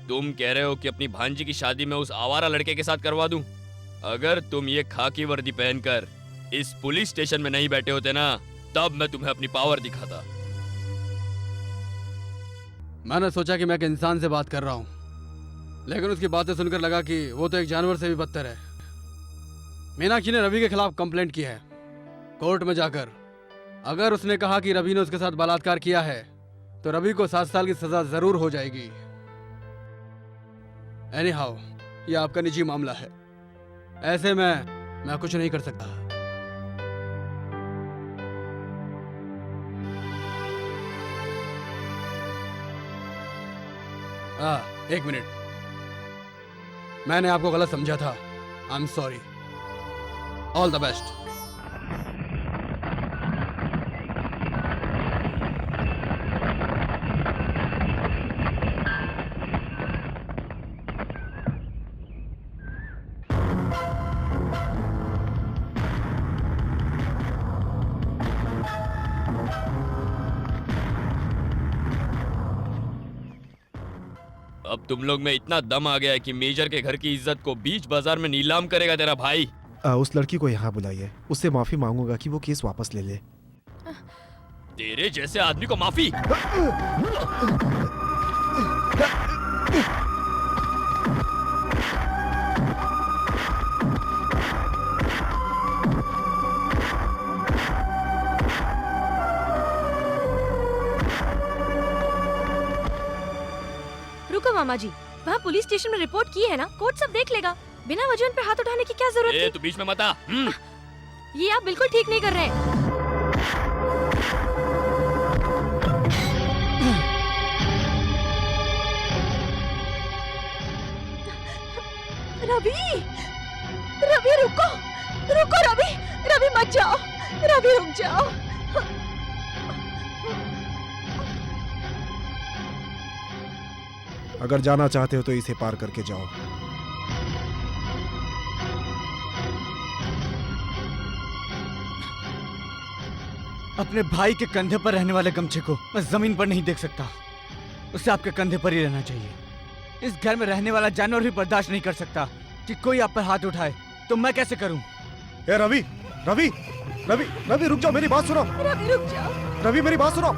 तुम कह रहे हो कि अपनी भांजी की शादी में उस आवारा लड़के के साथ करवा दूं? अगर तुम ये खाकी वर्दी पहनकर इस पुलिस स्टेशन में नहीं बैठे होते ना, तब मैं तुम्हें अपनी पावर दिखाता। मैंने सोचा कि मैं एक इंसान से बात कर रहा हूँ, लेकिन उसकी बातें सुनकर लगा कि वो तो एक जानवर से भी बदतर है। मीनाक्षी ने रवि के खिलाफ कंप्लेंट की है। कोर्ट में जाकर अगर उसने कहा कि रवि ने उसके साथ बलात्कार किया है तो रवि को 7 साल की सजा जरूर हो जाएगी। एनीहाउ, यह आपका निजी मामला है, ऐसे मैं कुछ नहीं कर सकता। एक मिनट, मैंने आपको गलत समझा था। I am sorry. All the best. अब तुम लोग में इतना दम आ गया है कि मेजर के घर की इज्जत को बीच बाजार में नीलाम करेगा तेरा भाई। उस लड़की को यहाँ बुलाइए, उससे माफी मांगूंगा कि वो केस वापस ले ले। तेरे जैसे आदमी को माफी? मामा जी, वहाँ पुलिस स्टेशन में रिपोर्ट की है ना, कोर्ट सब देख लेगा। बिना वजह पे हाथ उठाने की क्या जरूरत ए, थी? तू बीच में मत आ। ये आप बिल्कुल ठीक नहीं कर रहे हैं। रवि, रवि रुको, रुको रवि, रवि मत जाओ, रवि रुक जाओ। अगर जाना चाहते हो तो इसे पार करके जाओ। अपने भाई के कंधे पर रहने वाले गमछे को मैं जमीन पर नहीं देख सकता, उसे आपके कंधे पर ही रहना चाहिए। इस घर में रहने वाला जानवर भी बर्दाश्त नहीं कर सकता कि कोई आप पर हाथ उठाए, तो मैं कैसे करूं? ए रवि, रवि, रवि, रवि रुक जाओ, मेरी बात सुनो। रवि रुक जाओ। रवि मेरी बात सुनो।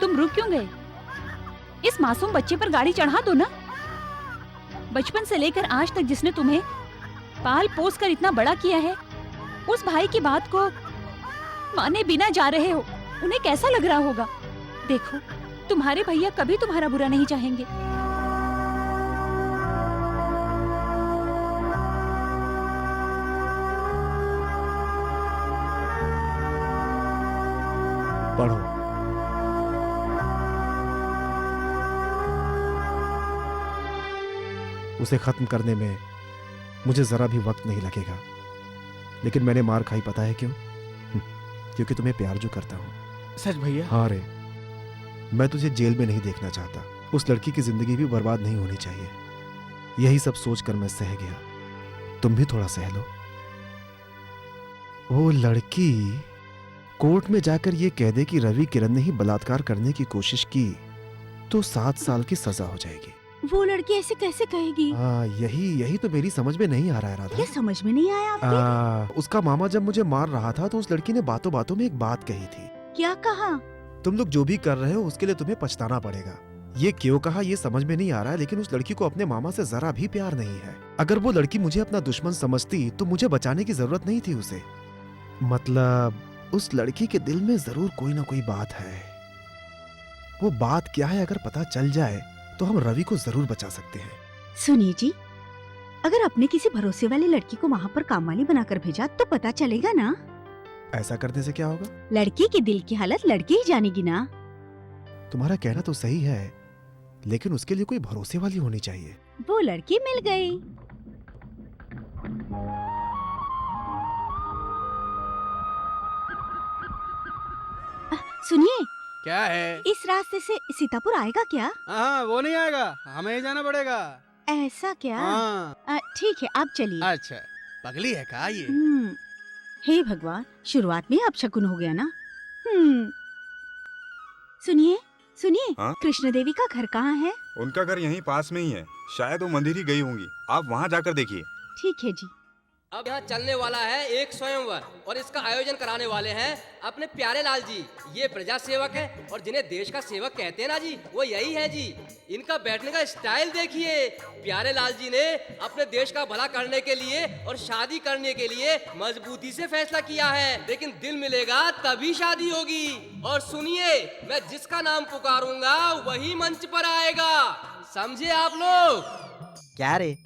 तुम रुक क्यों गए? इस मासूम बच्चे पर गाड़ी चढ़ा दो ना। बचपन से लेकर आज तक जिसने तुम्हें पाल पोस कर इतना बड़ा किया है, उस भाई की बात को माने बिना जा रहे हो, उन्हें कैसा लग रहा होगा? देखो, तुम्हारे भैया कभी तुम्हारा बुरा नहीं चाहेंगे। पढ़ो। उसे खत्म करने में मुझे जरा भी वक्त नहीं लगेगा, लेकिन मैंने मार खाई पता है क्यों? क्योंकि तुम्हें प्यार जो करता हूं। सच भैया? हाँ रे, मैं तुझे जेल में नहीं देखना चाहता। उस लड़की की जिंदगी भी बर्बाद नहीं होनी चाहिए। यही सब सोचकर मैं सह गया। तुम भी थोड़ा सह लो। वो लड़की कोर्ट में जाकर ये कह दे कि रवि किरण ने ही बलात्कार करने की कोशिश की तो 7 साल की सजा हो जाएगी। वो लड़की ऐसे कैसे कहेगी? हाँ, यही तो मेरी समझ में नहीं आ रहा है राधा। ये समझ में नहीं आया आपके? उसका मामा जब मुझे मार रहा था तो उस लड़की ने बातों बातों में एक बात कही थी। क्या कहा? तुम लोग जो भी कर रहे हो उसके लिए तुम्हें पछताना पड़ेगा। ये क्यों कहा ये समझ में नहीं आ रहा है, लेकिन उस लड़की को अपने मामा से जरा भी प्यार नहीं है। अगर वो लड़की मुझे अपना दुश्मन समझती तो मुझे बचाने की जरूरत नहीं थी उसे। मतलब उस लड़की के दिल में जरूर कोई ना कोई बात है। वो बात क्या है अगर पता चल जाए तो हम रवि को जरूर बचा सकते हैं। सुनिए जी, अगर अपने किसी भरोसे वाली लड़की को वहाँ पर काम वाली बनाकर भेजा तो पता चलेगा ना। ऐसा करने से क्या होगा? लड़की के दिल की हालत लड़की ही जानेगी ना। तुम्हारा कहना तो सही है, लेकिन उसके लिए कोई भरोसे वाली होनी चाहिए। वो लड़की मिल गई। सुनिए, क्या है? इस रास्ते से सीतापुर आएगा क्या? हाँ, वो नहीं आएगा, हमें ही जाना पड़ेगा। ऐसा क्या? हाँ। ठीक है, आप चलिए। अच्छा, पगली है का ये? हे भगवान, शुरुआत में अब शकुन हो गया ना। सुनिए सुनिए, हाँ? कृष्ण देवी का घर कहाँ है? उनका घर यहीं पास में ही है, शायद वो मंदिर ही गई होंगी। आप वहाँ जाकर देखिए। ठीक है जी। अब यहाँ चलने वाला है एक स्वयंवर और इसका आयोजन कराने वाले हैं अपने प्यारे लाल जी। ये प्रजा सेवक है और जिन्हें देश का सेवक कहते हैं ना जी, वो यही है जी। इनका बैठने का स्टाइल देखिए। प्यारे लाल जी ने अपने देश का भला करने के लिए और शादी करने के लिए मजबूती से फैसला किया है, लेकिन दिल मिलेगा तभी शादी होगी। और सुनिए, मैं जिसका नाम पुकारूंगा वही मंच पर आएगा, समझे आप लोग? क्या रे,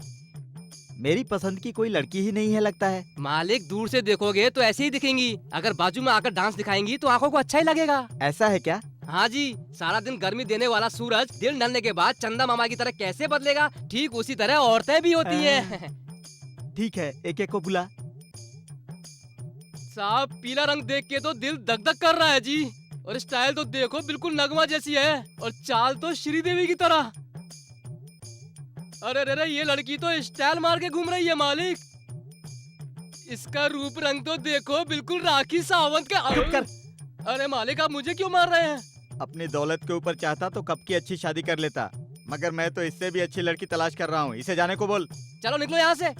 मेरी पसंद की कोई लड़की ही नहीं है लगता है। मालिक, दूर से देखोगे तो ऐसे ही दिखेंगी, अगर बाजू में आकर डांस दिखाएंगी तो आंखों को अच्छा ही लगेगा। ऐसा है क्या? हाँ जी, सारा दिन गर्मी देने वाला सूरज दिन ढलने के बाद चंदा मामा की तरह कैसे बदलेगा, ठीक उसी तरह औरतें भी होती हैं। ठीक है, एक एक को बुला। साहब, पीला रंग देख के तो दिल धक धक कर रहा है जी। और स्टाइल तो देखो, बिल्कुल नगमा जैसी है और चाल तो श्रीदेवी की तरह। अरे रे, ये लड़की तो स्टाइल मार के घूम रही है मालिक। इसका रूप रंग तो देखो, बिल्कुल राखी सावंत के। चुप कर। अरे मालिक, आप मुझे क्यों मार रहे हैं? अपनी दौलत के ऊपर चाहता तो कब की अच्छी शादी कर लेता, मगर मैं तो इससे भी अच्छी लड़की तलाश कर रहा हूँ। इसे जाने को बोल। चलो निकलो यहाँ से।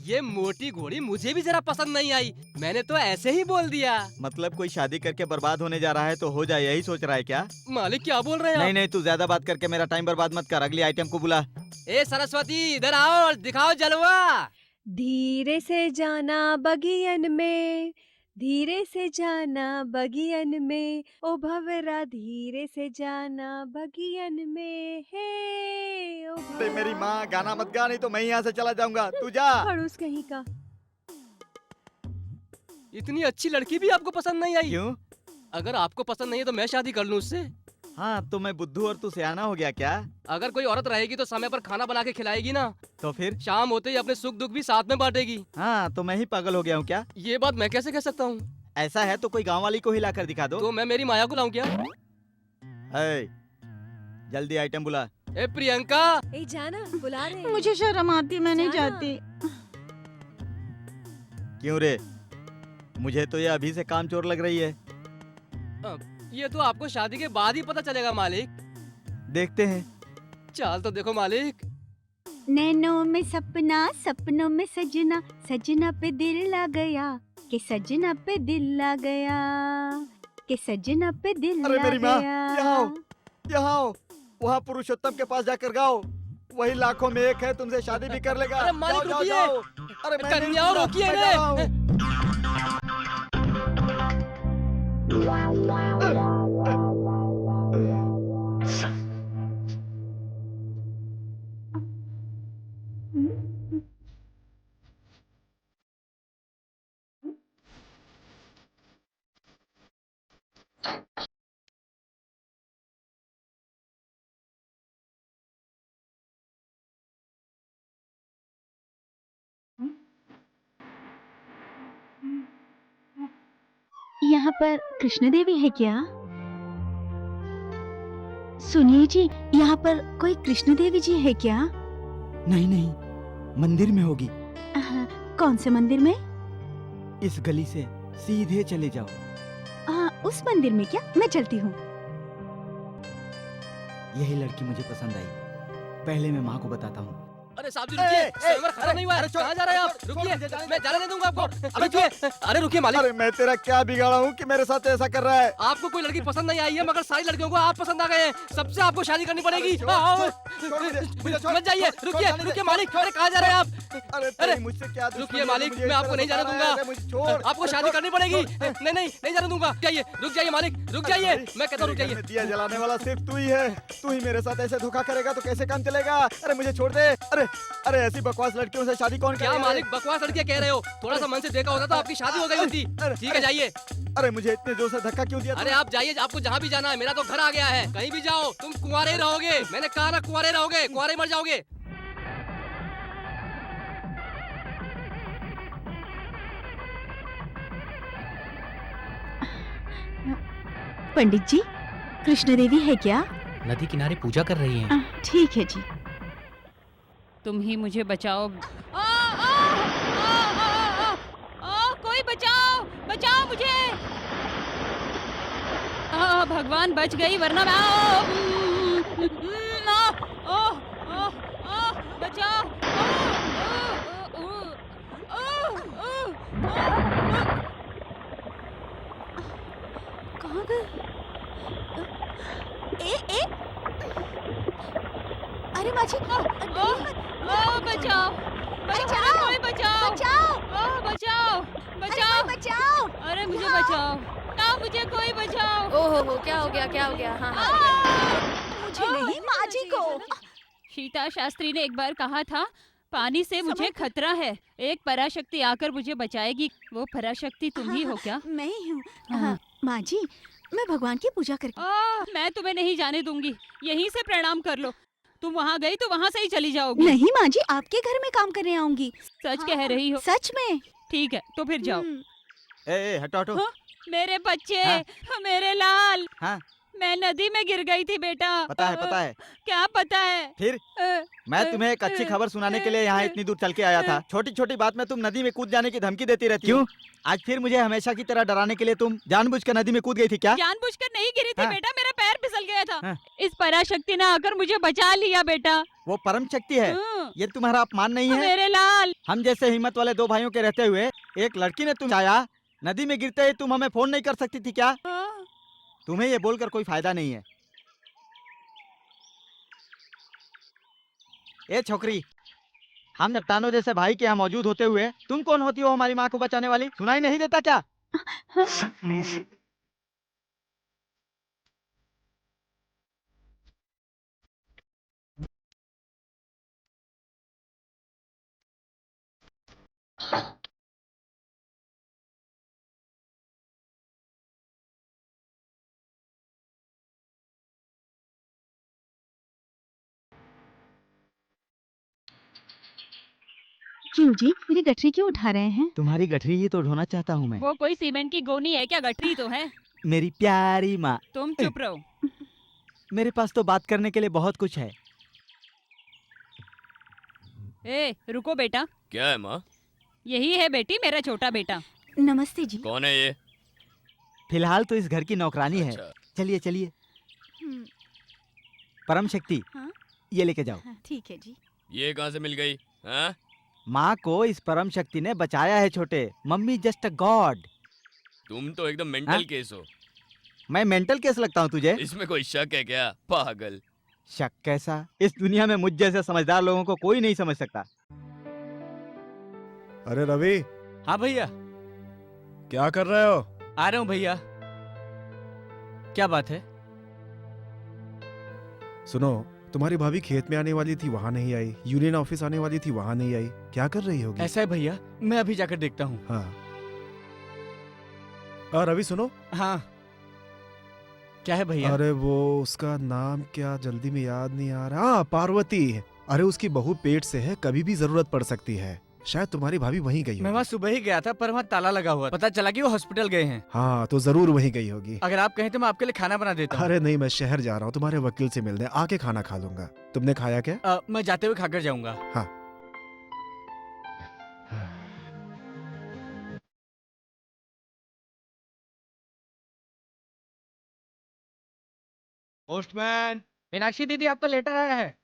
ये मोटी घोड़ी मुझे भी जरा पसंद नहीं आई, मैंने तो ऐसे ही बोल दिया। मतलब कोई शादी करके बर्बाद होने जा रहा है तो हो जाए, यही सोच रहा है क्या? मालिक क्या बोल रहे हैं? नहीं नहीं, तू ज्यादा बात करके मेरा टाइम बर्बाद मत कर। अगली आइटम को बुला। ए सरस्वती इधर आओ और दिखाओ जलवा। धीरे से जाना बगियन में, धीरे से जाना बगियन में, ओ भवरा धीरे से जाना बगियन में, हे ओ अरे मेरी माँ, गाना मत गा, नहीं तो मैं यहाँ से चला जाऊंगा। तू जा। खड़ूस कहीं का। इतनी अच्छी लड़की भी आपको पसंद नहीं आई? क्यों? अगर आपको पसंद नहीं है तो मैं शादी कर लूं उससे। हाँ तो मैं बुद्धू और तू सियाना हो गया क्या? अगर कोई औरत रहेगी तो समय पर खाना बना के खिलाएगी ना, तो फिर शाम होते ही अपने सुख दुख भी साथ में बांटेगी। हाँ तो मैं ही पागल हो गया हूँ क्या? ये बात मैं कैसे कह सकता हूँ? ऐसा है तो कोई गांव वाली को ही ला कर दिखा दो। तो मैं मेरी माया को लाऊं क्या? जल्दी आइटम बुला। ए प्रियंका। ए जाना, बुला रहे हैं। मुझे शर्म आती, मैं नहीं जाना। जाती। क्यों रे? मुझे तो ये अभी से काम चोर लग रही है। ये तो आपको शादी के बाद ही पता चलेगा मालिक। देखते हैं। चाल तो देखो मालिक। नैनों में सपना, सपनों में सजना, सजना पे दिल लग गया, कि सजना पे दिल लग गया, कि सजना पे दिल अरे लग मेरी माँ, गया। यहाँ आओ, यहाँ आओ। वहाँ पुरुषोत्तम के पास जाकर गाओ, वही लाखों में एक है, तुमसे शादी भी कर लेगा। अरे मालिक जाओ, रुकिए। जाओ, जाओ। अरे मैं नहीं कन्याओं सुनता, रोकिए मैं इन्हें। जा रहा हूँ। यहाँ पर कृष्ण देवी है क्या? सुनिए जी, यहाँ पर कोई कृष्ण देवी जी है क्या? नहीं नहीं, मंदिर में होगी। कौन से मंदिर में? इस गली से सीधे चले जाओ। उस मंदिर में क्या? मैं चलती हूँ। यही लड़की मुझे पसंद आई, पहले मैं माँ को बताता हूँ। अरे साहब जी रुकिए, स्वयंवर खत्म नहीं हुआ है। कहाँ जा रहे हैं आप? रुकिए, मैं जाने नहीं दूंगा आपको। रुकिए, अरे रुकिए मालिक। अरे मैं तेरा क्या बिगाड़ा हूँ कि मेरे साथ ऐसा कर रहा है? आपको कोई लड़की पसंद नहीं आई है, मगर सारी लड़कियों को आप पसंद आ गए हैं। सबसे आपको शादी करनी पड़ेगी। मत जाइए, रुकिए रुकिए मालिक। अरे कहाँ जा रहे हैं आप? अरे मुझसे क्या? रुकिए मालिक, मैं आपको नहीं जाने दूंगा। आपको शादी करनी पड़ेगी। नहीं नहीं, नहीं जाने दूंगा। जाइए, रुक जाइए मालिक, रुक जाइए। मैं कहता हूँ रुक जाइए। दिया जलाने वाला सिर्फ तू ही है। तू ही मेरे साथ ऐसे धोखा करेगा तो कैसे काम चलेगा? अरे मुझे छोड़ दे। अरे अरे ऐसी बकवास लड़कियों से शादी कौन क्या करेगा? मालिक बकवास लड़कियां कह रहे हो? थोड़ा सा मन से देखा होता तो आपकी शादी हो गई होती। ठीक है जाइए। अरे मुझे इतने जोर से धक्का क्यों दिया? अरे आप जाइए, आपको जहाँ भी जाना है। मेरा तो घर आ गया है, कहीं भी जाओ तुम कुंवारे ही रहोगे। मैंने कहा ना कुंवारे रहोगे, कुंवारे मर जाओगे। पंडित जी, कृष्ण देवी है क्या? नदी किनारे पूजा कर रही हैं। ठीक है जी। तुम ही मुझे बचाओ। कोई बचाओ, बचाओ मुझे। भगवान बच गई, वरना मैं बचाओ। कहाँ गए? ए अरे माँ जी, बचाओ, बचाओ, कोई बचाओ, बचाओ, बचाओ, बचाओ। अरे मुझे बचाओ ना, मुझे कोई बचाओ। ओहो, क्या हो गया, क्या हो गया? हाँ मुझे नहीं, माँ जी को। सीता शास्त्री ने एक बार कहा था, पानी से मुझे खतरा है, एक पराशक्ति आकर मुझे बचाएगी। वो पराशक्ति तुम ही हो क्या? मैं ही हूँ। माँ जी, मैं भगवान की पूजा करके। मैं तुम्हें नहीं जाने दूंगी, यहीं से प्रणाम कर लो। तुम वहाँ गई तो वहाँ से ही चली जाओगी। नहीं माँ जी, आपके घर में काम करने आऊंगी। सच कह रही हो? सच में। ठीक है, तो फिर जाओ। ए हटो हटो। मेरे बच्चे, मेरे लाल, मैं नदी में गिर गई थी बेटा। पता है। क्या पता है? फिर मैं तुम्हें एक अच्छी खबर सुनाने के लिए यहाँ इतनी दूर चल के आया था। छोटी छोटी बात में तुम नदी में कूद जाने की धमकी देती रहती हो। आज फिर मुझे हमेशा की तरह डराने के लिए तुम जानबूझकर नदी में कूद गई थी क्या? जानबूझकर नहीं गिरी थी हाँ। बेटा, मेरा पैर फिसल गया था। हाँ। इस पराशक्ति ने आकर मुझे बचा लिया बेटा। वो परम शक्ति है, ये तुम्हारा अपमान नहीं है? मेरे लाल, हम जैसे हिम्मत वाले दो भाइयों के रहते हुए एक लड़की ने तुम आया, नदी में गिरते ही तुम हमें फोन नहीं कर सकती थी क्या? तुम्हें ये बोलकर कोई फायदा नहीं है। ए छोकरी, हम नपटानो जैसे भाई के यहाँ मौजूद होते हुए तुम कौन होती हो हमारी माँ को बचाने वाली? सुनाई नहीं देता क्या? क्यों जी, मेरी गठरी क्यों उठा रहे हैं? तुम्हारी गठरी ही तो ढोना चाहता हूँ मैं। वो कोई सीमेंट की गोनी है क्या? गठरी तो है। मेरी प्यारी माँ, तुम चुप रहो। मेरे पास तो बात करने के लिए बहुत कुछ है। ए, रुको बेटा। क्या है माँ? यही है बेटी मेरा छोटा बेटा। नमस्ते जी। कौन है ये? फिलहाल तो इस घर की नौकरानी है। चलिए चलिए। परम शक्ति, हाँ? ये लेके जाओ। हाँ, ठीक है जी। ये कहाँ से मिल गई? हाँ? माँ को इस परम शक्ति ने बचाया है छोटे। Mummy just a God. तुम तो एकदम मेंटल हाँ? केस हो। मैं मेंटल केस लगता हूँ तुझे? इसमें कोई शक है क्या? पागल। शक कैसा? इस दुनिया में मुझ जैसे समझदार लोगों को कोई नहीं समझ सकता। अरे रवि। हाँ भैया। क्या कर रहे हो? आ रहा हूँ भैया। क्या बात है? सुनो, तुम्हारी भाभी खेत में आने वाली थी, वहाँ नहीं आई। यूनियन ऑफिस आने वाली थी, वहाँ नहीं आई। क्या कर रही होगी? ऐसा है भैया, मैं अभी जाकर देखता हूँ। हाँ। रवि सुनो। हाँ। क्या है भैया? अरे वो उसका नाम क्या जल्दी में याद नहीं आ रहा। हाँ, पार्वती। अरे उसकी बहू पेट से है, कभी भी जरूरत पड़ सकती है। शायद तुम्हारी भाभी वहीं गई होगी। मैं वहाँ सुबह ही गया था, पर वहाँ ताला लगा हुआ। पता चला कि वो हॉस्पिटल गए हैं। हाँ, तो जरूर वहीं गई होगी। अगर आप कहें तो मैं आपके लिए खाना बना देता हूँ। अरे नहीं, मैं शहर जा रहा हूँ तुम्हारे वकील से मिलने, आके खाना खा लूंगा। तुमने खाया क्या? मैं जाते हुए खाकर जाऊंगा। हाँ। पोस्टमैन, मीनाक्षी दीदी आपका लेटर आया है।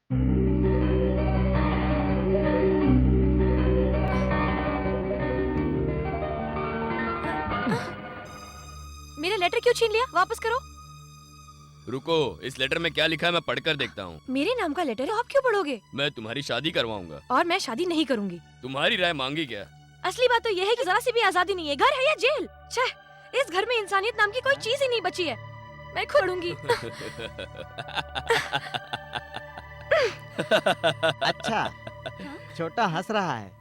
मेरा लेटर क्यों छीन लिया? वापस करो। रुको, इस लेटर में क्या लिखा है मैं पढ़कर देखता हूँ। मेरे नाम का लेटर है, आप क्यों पढ़ोगे? मैं तुम्हारी शादी करवाऊंगा। और मैं शादी नहीं करूंगी। तुम्हारी राय मांगी क्या? असली बात तो यह है कि जरा सी भी आजादी नहीं है। घर है या जेल? छह, इस घर में इंसानियत नाम की कोई चीज ही नहीं बची है। मैं खोलूंगी। अच्छा, छोटा हंस रहा है।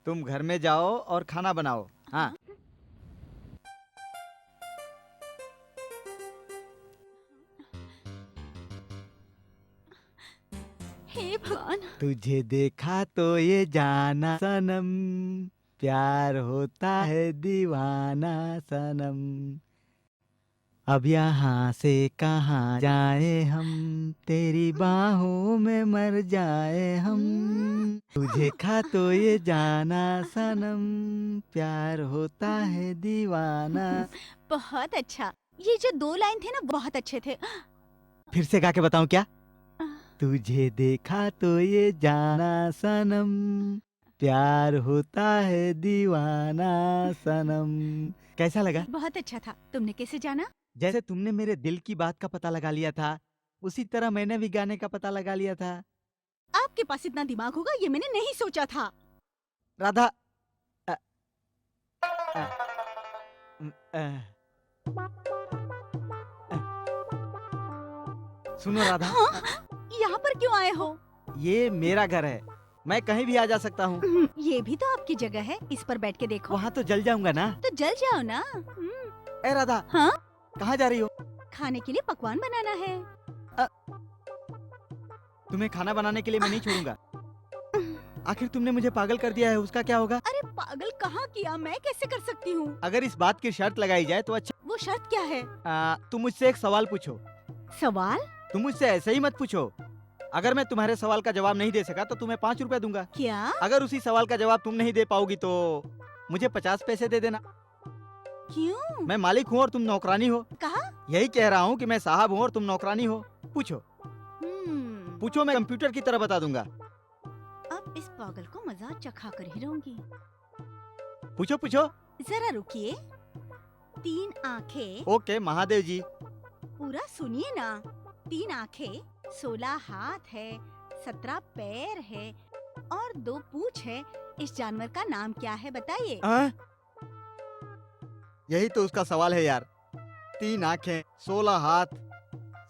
तुम घर में जाओ और खाना बनाओ। हाँ। हे भगवान। तुझे देखा तो ये जाना सनम, प्यार होता है दीवाना सनम। अब यहाँ से कहाँ जाए हम, तेरी बाहों में मर जाए हम। तुझे खा तो ये जाना सनम, प्यार होता है दीवाना। बहुत अच्छा। ये जो 2 लाइन थे ना, बहुत अच्छे थे। फिर से गा के बताऊं क्या? तुझे देखा तो ये जाना सनम, प्यार होता है दीवाना सनम। कैसा लगा? बहुत अच्छा था। तुमने कैसे जाना? जैसे तुमने मेरे दिल की बात का पता लगा लिया था, उसी तरह मैंने भी गाने का पता लगा लिया था। आपके पास इतना दिमाग होगा ये मैंने नहीं सोचा था। राधा, सुनो राधा। हाँ? यहाँ पर क्यों आए हो? ये मेरा घर है, मैं कहीं भी आ जा सकता हूँ। ये भी तो आपकी जगह है, इस पर बैठ के देखो। वहाँ तो जल जाऊंगा ना। तो जल जाओ ना। ए राधा। हाँ? कहाँ जा रही हो? खाने के लिए पकवान बनाना है। तुम्हें खाना बनाने के लिए मैं नहीं छोड़ूंगा। आखिर तुमने मुझे पागल कर दिया है, उसका क्या होगा? अरे पागल कहाँ किया, मैं कैसे कर सकती हूँ? अगर इस बात की शर्त लगाई जाए तो अच्छा। वो शर्त क्या है? तुम मुझसे एक सवाल पूछो। सवाल? तुम मुझसे ऐसे ही मत पूछो। अगर मैं तुम्हारे सवाल का जवाब नहीं दे सका तो तुम्हें 5 रुपए दूंगा। क्या? अगर उसी सवाल का जवाब तुम नहीं दे पाओगी तो मुझे 50 पैसे दे देना। क्यों? मैं मालिक हूँ और तुम नौकरानी हो। कहा? यही कह रहा हूँ कि मैं साहब हूँ और तुम नौकरानी हो। पूछो पूछो, मैं कंप्यूटर की तरह बता दूंगा। अब इस पागल को मजाक चखा कर ही रहूंगी। पूछो पूछो। जरा रुकिए। 3 आँखें। ओके महादेव जी। पूरा सुनिए ना। 3 आँखें, 16 हाथ है, 17 पैर है और 2 पूंछ है। इस जानवर का नाम क्या है बताइए? यही तो उसका सवाल है यार। 3 आँखें, 16 हाथ,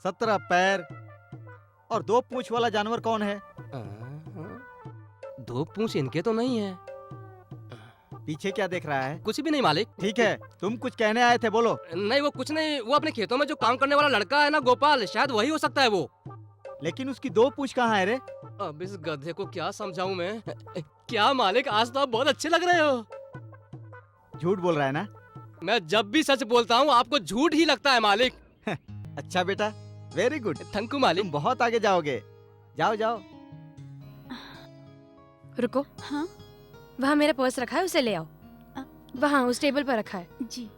17 पैर और 2 पूंछ वाला जानवर कौन है? 2 पूंछ इनके तो नहीं है। पीछे क्या देख रहा है? कुछ भी नहीं मालिक। ठीक है, तुम कुछ कहने आए थे, बोलो। नहीं वो कुछ नहीं, वो अपने खेतों में जो काम करने वाला लड़का है ना गोपाल, शायद वही हो सकता है वो। लेकिन उसकी 2 पूंछ कहाँ है रे? अब इस गधे को क्या समझाऊं मैं? क्या मालिक, आज तो आप बहुत अच्छे लग रहे हो। झूठ बोल रहा है ना? मैं जब भी सच बोलता हूँ आपको झूठ ही लगता है मालिक। अच्छा बेटा, वेरी गुड। थैंक यू मालिक। तुम बहुत आगे जाओगे। जाओ जाओ। रुको। हाँ? वहाँ मेरा पर्स रखा है, उसे ले आओ। वहाँ उस टेबल पर रखा है। जी।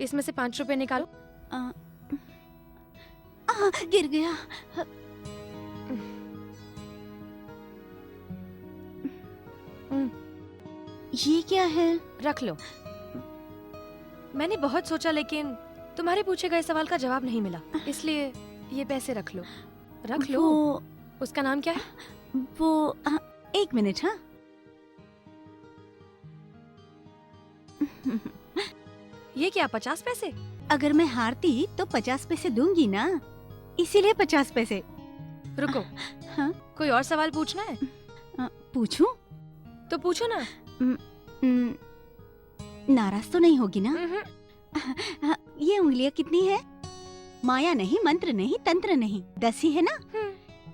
इसमें से 5 रुपए निकालो। गिर गया। ये क्या है? रख लो। मैंने बहुत सोचा लेकिन तुम्हारे पूछे गए सवाल का जवाब नहीं मिला, इसलिए ये पैसे रख लो। रख लो। उसका नाम क्या है? वो 1 मिनट। हाँ, ये क्या 50 पैसे? अगर मैं हारती तो 50 पैसे दूंगी ना, इसीलिए 50 पैसे। रुको। हाँ? कोई और सवाल पूछना है? पूछूं? तो पूछो ना। नाराज तो नहीं होगी ना? ये उंगलियां कितनी है? माया नहीं, मंत्र नहीं, तंत्र नहीं, 10 ही है ना?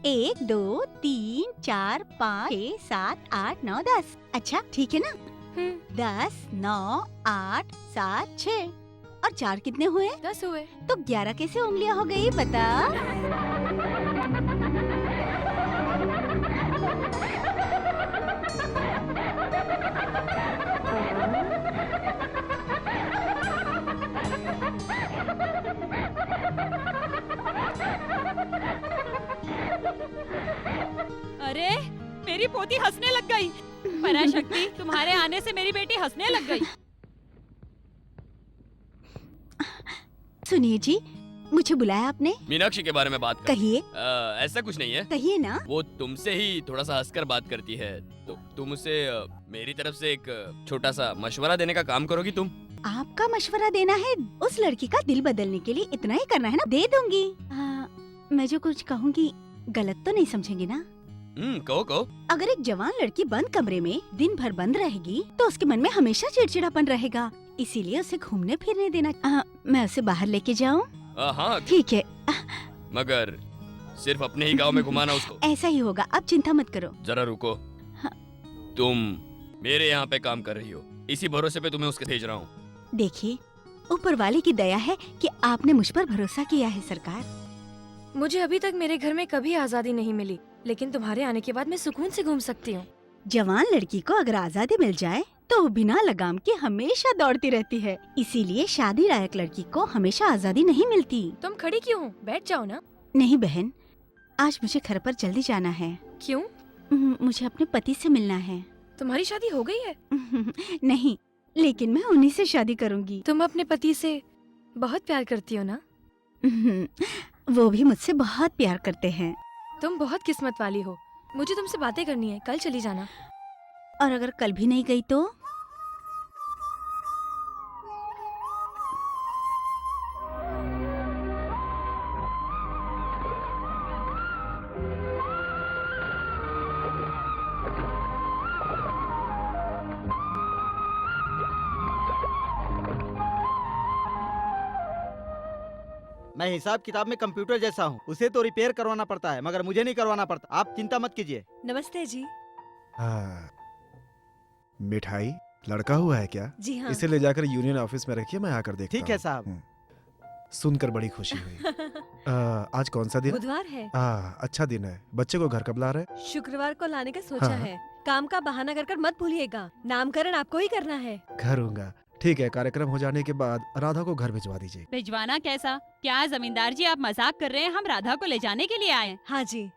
1 2 3 4 5 6 7 8 9 10। अच्छा ठीक है ना? 10 9 8 7 6 और 4 कितने हुए? 10 हुए। तो 11 कैसे उंगलियां हो गई बता? अरे मेरी पोती हंसने लग गई। पराशक्ति, तुम्हारे आने से मेरी बेटी हंसने लग गई। सुनिए जी, मुझे बुलाया आपने? मीनाक्षी के बारे में बात कर। कहिए। ऐसा कुछ नहीं है। कहिए ना। वो तुमसे ही थोड़ा सा हंसकर बात करती है, तो तुम उसे मेरी तरफ से एक छोटा सा मशवरा देने का काम करोगी तुम? आपका मशवरा देना है? उस लड़की का दिल बदलने के लिए इतना ही करना है ना? दे दूंगी। मैं जो कुछ कहूँगी गलत तो नहीं समझेंगे ना? कहो। अगर एक जवान लड़की बंद कमरे में दिन भर बंद रहेगी तो उसके मन में हमेशा चिड़चिड़ापन रहेगा, इसीलिए उसे घूमने फिरने देना। मैं उसे बाहर लेके जाऊं? हाँ ठीक है। मगर सिर्फ अपने ही गांव में घुमाना उसको। ऐसा ही होगा, आप चिंता मत करो। जरा रुको। तुम मेरे यहाँ पे काम कर रही हो, इसी भरोसे पे तुम्हें उसके भेज रहा हूँ। देखिए, ऊपर वाले की दया है कि आपने मुझ पर भरोसा किया है सरकार। मुझे अभी तक मेरे घर में कभी आजादी नहीं मिली, लेकिन तुम्हारे आने के बाद मैं सुकून से घूम सकती हूँ। जवान लड़की को अगर आजादी मिल जाए तो वो बिना लगाम के हमेशा दौड़ती रहती है, इसीलिए शादी लायक लड़की को हमेशा आजादी नहीं मिलती। तुम खड़ी क्यों हो? बैठ जाओ ना। नहीं बहन, आज मुझे घर पर जल्दी जाना है। क्यों? मुझे अपने पति से मिलना है। तुम्हारी शादी हो गई है? नहीं, लेकिन मैं उन्हीं से शादी करूंगी। तुम अपने पति से बहुत प्यार करती हो ना? वो भी मुझसे बहुत प्यार करते हैं। तुम बहुत किस्मत वाली हो। मुझे तुमसे बातें करनी है, कल चली जाना। और अगर कल भी नहीं गई तो? मैं हिसाब किताब में कंप्यूटर जैसा हूँ, उसे तो रिपेयर करवाना पड़ता है मगर मुझे नहीं करवाना पड़ता। आप चिंता मत कीजिए। नमस्ते जी। हाँ, मिठाई लड़का हुआ है क्या? जी हाँ। इसे ले जाकर यूनियन ऑफिस में रखिए, मैं आकर देखता ठीक है हूँ। साहब। सुनकर बड़ी खुशी हुई। आज कौन सा दिन? बुधवार है। अच्छा दिन है। बच्चे को घर कब ला रहे? शुक्रवार को लाने का सोचा हाँ। है। काम का बहाना कर मत भूलिएगा, नामकरण आपको ही करना है। करूंगा। ठीक है, कार्यक्रम हो जाने के बाद राधा को घर भिजवा दीजिए। भिजवाना कैसा? क्या जमींदार जी आप मजाक कर रहे हैं? हम राधा को ले जाने के लिए आए। हाँ जी।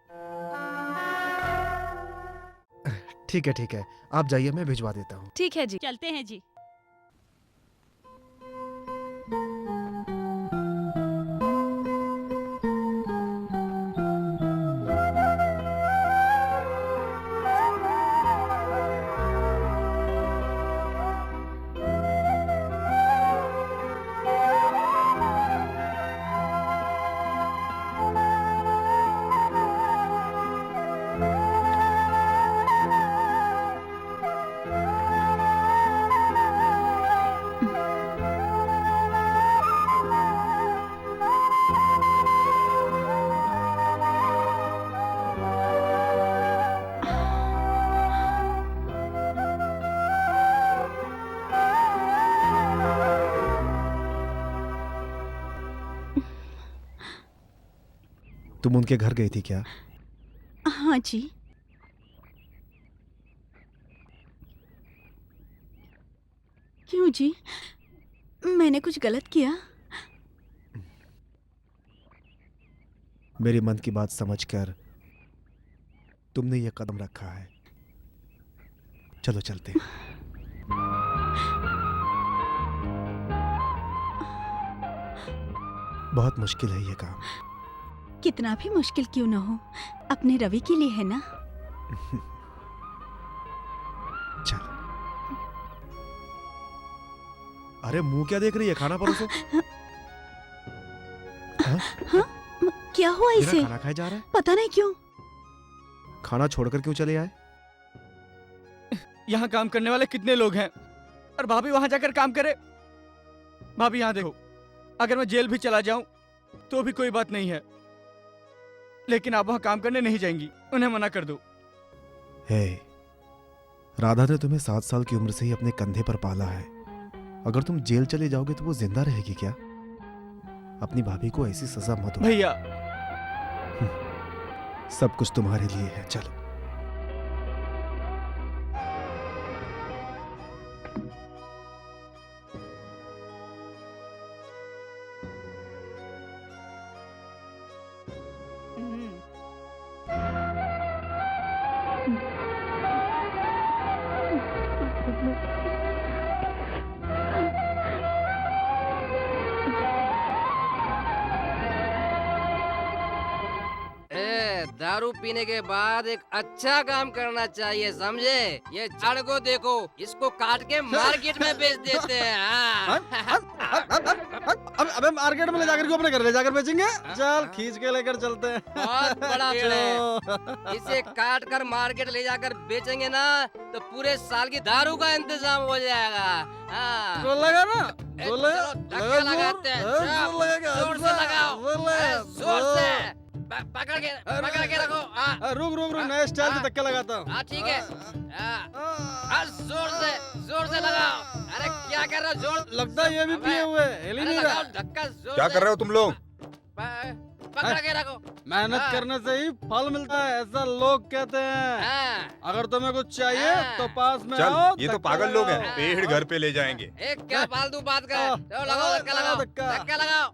ठीक है, आप जाइए, मैं भिजवा देता हूँ। ठीक है जी। चलते हैं जी। तुम उनके घर गई थी क्या? हाँ जी। क्यों जी, मैंने कुछ गलत किया? मेरे मन की बात समझकर तुमने ये कदम रखा है। चलो चलते हैं। बहुत मुश्किल है ये काम। कितना भी मुश्किल क्यों न हो, अपने रवि के लिए है ना। चलो। अरे मुंह क्या देख रही है? खाना परोसो। हाँ? क्या हुआ मेरा इसे? खाना खाया जा रहा है? पता नहीं क्यों। खाना छोड़कर क्यों चले आए? यहाँ काम करने वाले कितने लोग हैं और भाभी वहां जाकर काम करे। भाभी यहाँ देखो, अगर मैं जेल भी चला जाऊं तो भी कोई बात नहीं है, लेकिन आप वहां काम करने नहीं जाएंगी। उन्हें मना कर दो। हे, राधा ने तुम्हें 7 साल की उम्र से ही अपने कंधे पर पाला है। अगर तुम जेल चले जाओगे तो वो जिंदा रहेगी क्या? अपनी भाभी को ऐसी सजा मत दो। भैया, सब कुछ तुम्हारे लिए है। चलो। दारू पीने के बाद एक अच्छा काम करना चाहिए, समझे? ये झाड़ को देखो, इसको काट के मार्केट में बेच देते हैं। अबे मार्केट में ले जाकर अपने घर ले जाकर बेचेंगे। चल खींच के लेकर चलते हैं। बहुत बड़ा पेड़ है। इसे काट कर मार्केट ले जाकर बेचेंगे ना तो पूरे साल की दारू का इंतजाम हो जाएगा। हाँ। जोर लगा ना? जोर धक्का लगाते हैं। जोर से लगाओ, जोर से पकड़ के रखो। रुक नए स्टाइल से धक्का लगाता हूँ। हाँ ठीक है। जोर से लगाओ। अरे क्या कर रहे हो? जोर लगता है ये भी पिए हुए। हिल ही नहीं रहा। धक्का जोर क्या कर रहे हो तुम लोग? पकड़ के रखो। मेहनत करने से ही फल मिलता है, ऐसा लोग कहते हैं। अगर तुम्हें कुछ चाहिए तो पास में आओ। चल, ये तो पागल लोग हैं। पेड़ घर पे ले जाएंगे। एक क्या फालतू बात कर। लगाओ धक्का लगाओ।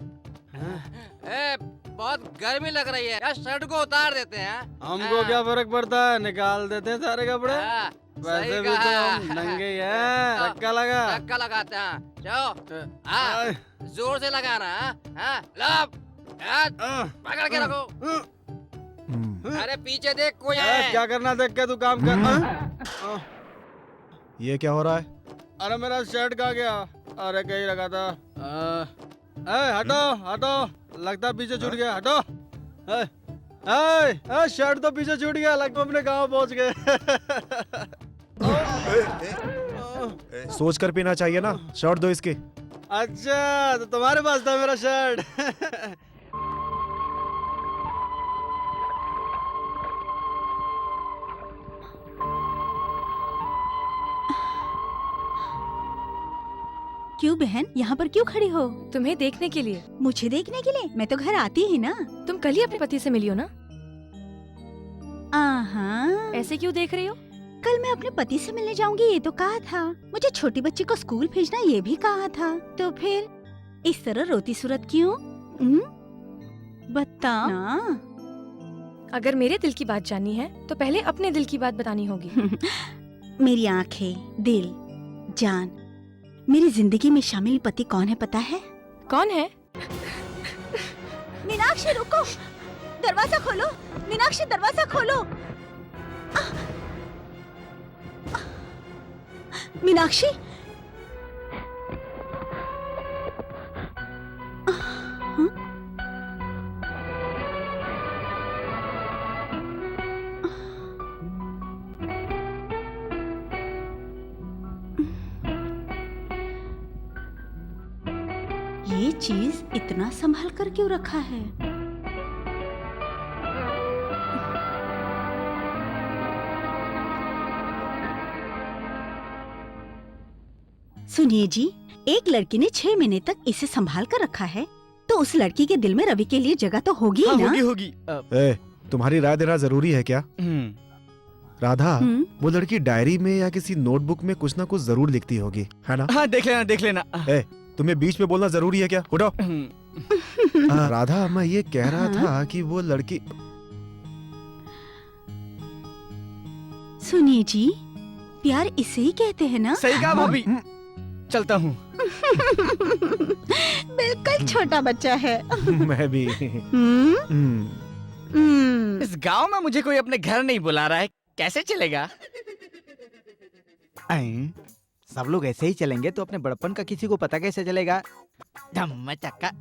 बहुत गर्मी लग रही है, यार शर्ट को उतार देते हैं। हमको क्या फर्क पड़ता है, निकाल देते हैं सारे कपड़े। वैसे भी तो हम नंगे ही हैं। धक्का लगाते हैं। चलो जोर से लगाना। पकड़ के रखो। अरे पीछे देख, कोई है। क्या करना देख के तू काम कर। ये क्या हो रहा है? अरे मेरा शर्ट कहाँ गया? अरे कहीं रखा था। हटो, लगता है पीछे छूट गया। हटो। शर्ट तो पीछे छूट गया, लगता अपने गांव पहुंच गए। सोच कर पीना चाहिए ना। शर्ट दो इसकी। अच्छा, तो तुम्हारे पास था मेरा शर्ट। क्यों बहन, यहाँ पर क्यों खड़ी हो? तुम्हें देखने के लिए। मुझे देखने के लिए? मैं तो घर आती ही ना। तुम कल ही अपने पति से मिली हो ना? ऐसे क्यों देख रही हो? कल मैं अपने पति से मिलने जाऊंगी ये तो कहा था। मुझे छोटी बच्ची को स्कूल भेजना ये भी कहा था। तो फिर इस तरह रोती सूरत क्यों? बताओ ना। अगर मेरे दिल की बात जाननी है तो पहले अपने दिल की बात बतानी होगी। मेरी आंखें, दिल, जान, मेरी जिंदगी में शामिल पति कौन है पता है? कौन है? मीनाक्षी रुको, दरवाजा खोलो। मीनाक्षी दरवाजा खोलो। मीनाक्षी, ये चीज इतना संभाल कर क्यों रखा है? सुनिए जी, एक लड़की ने 6 महीने तक इसे संभाल कर रखा है, तो उस लड़की के दिल में रवि के लिए जगह तो होगी हाँ, ना? होगी। ए, तुम्हारी राय देना जरूरी है क्या? राधा, वो लड़की डायरी में या किसी नोटबुक में कुछ ना कुछ जरूर लिखती होगी, है ना? हाँ, देख लेना, देख लेना। ए, तुम्हें बीच में बोलना जरूरी है क्या? उठो। राधा, मैं ये कह रहा था कि वो लड़की। सुनिए जी, प्यार इसे ही कहते हैं ना? सही कहा भाभी। चलता हूँ। बिल्कुल छोटा बच्चा है। मैं भी। इस गांव में मुझे कोई अपने घर नहीं बुला रहा है, कैसे चलेगा? सब लोग ऐसे ही चलेंगे तो अपने बड़पन का किसी को पता कैसे चलेगा? धम्म चक्का।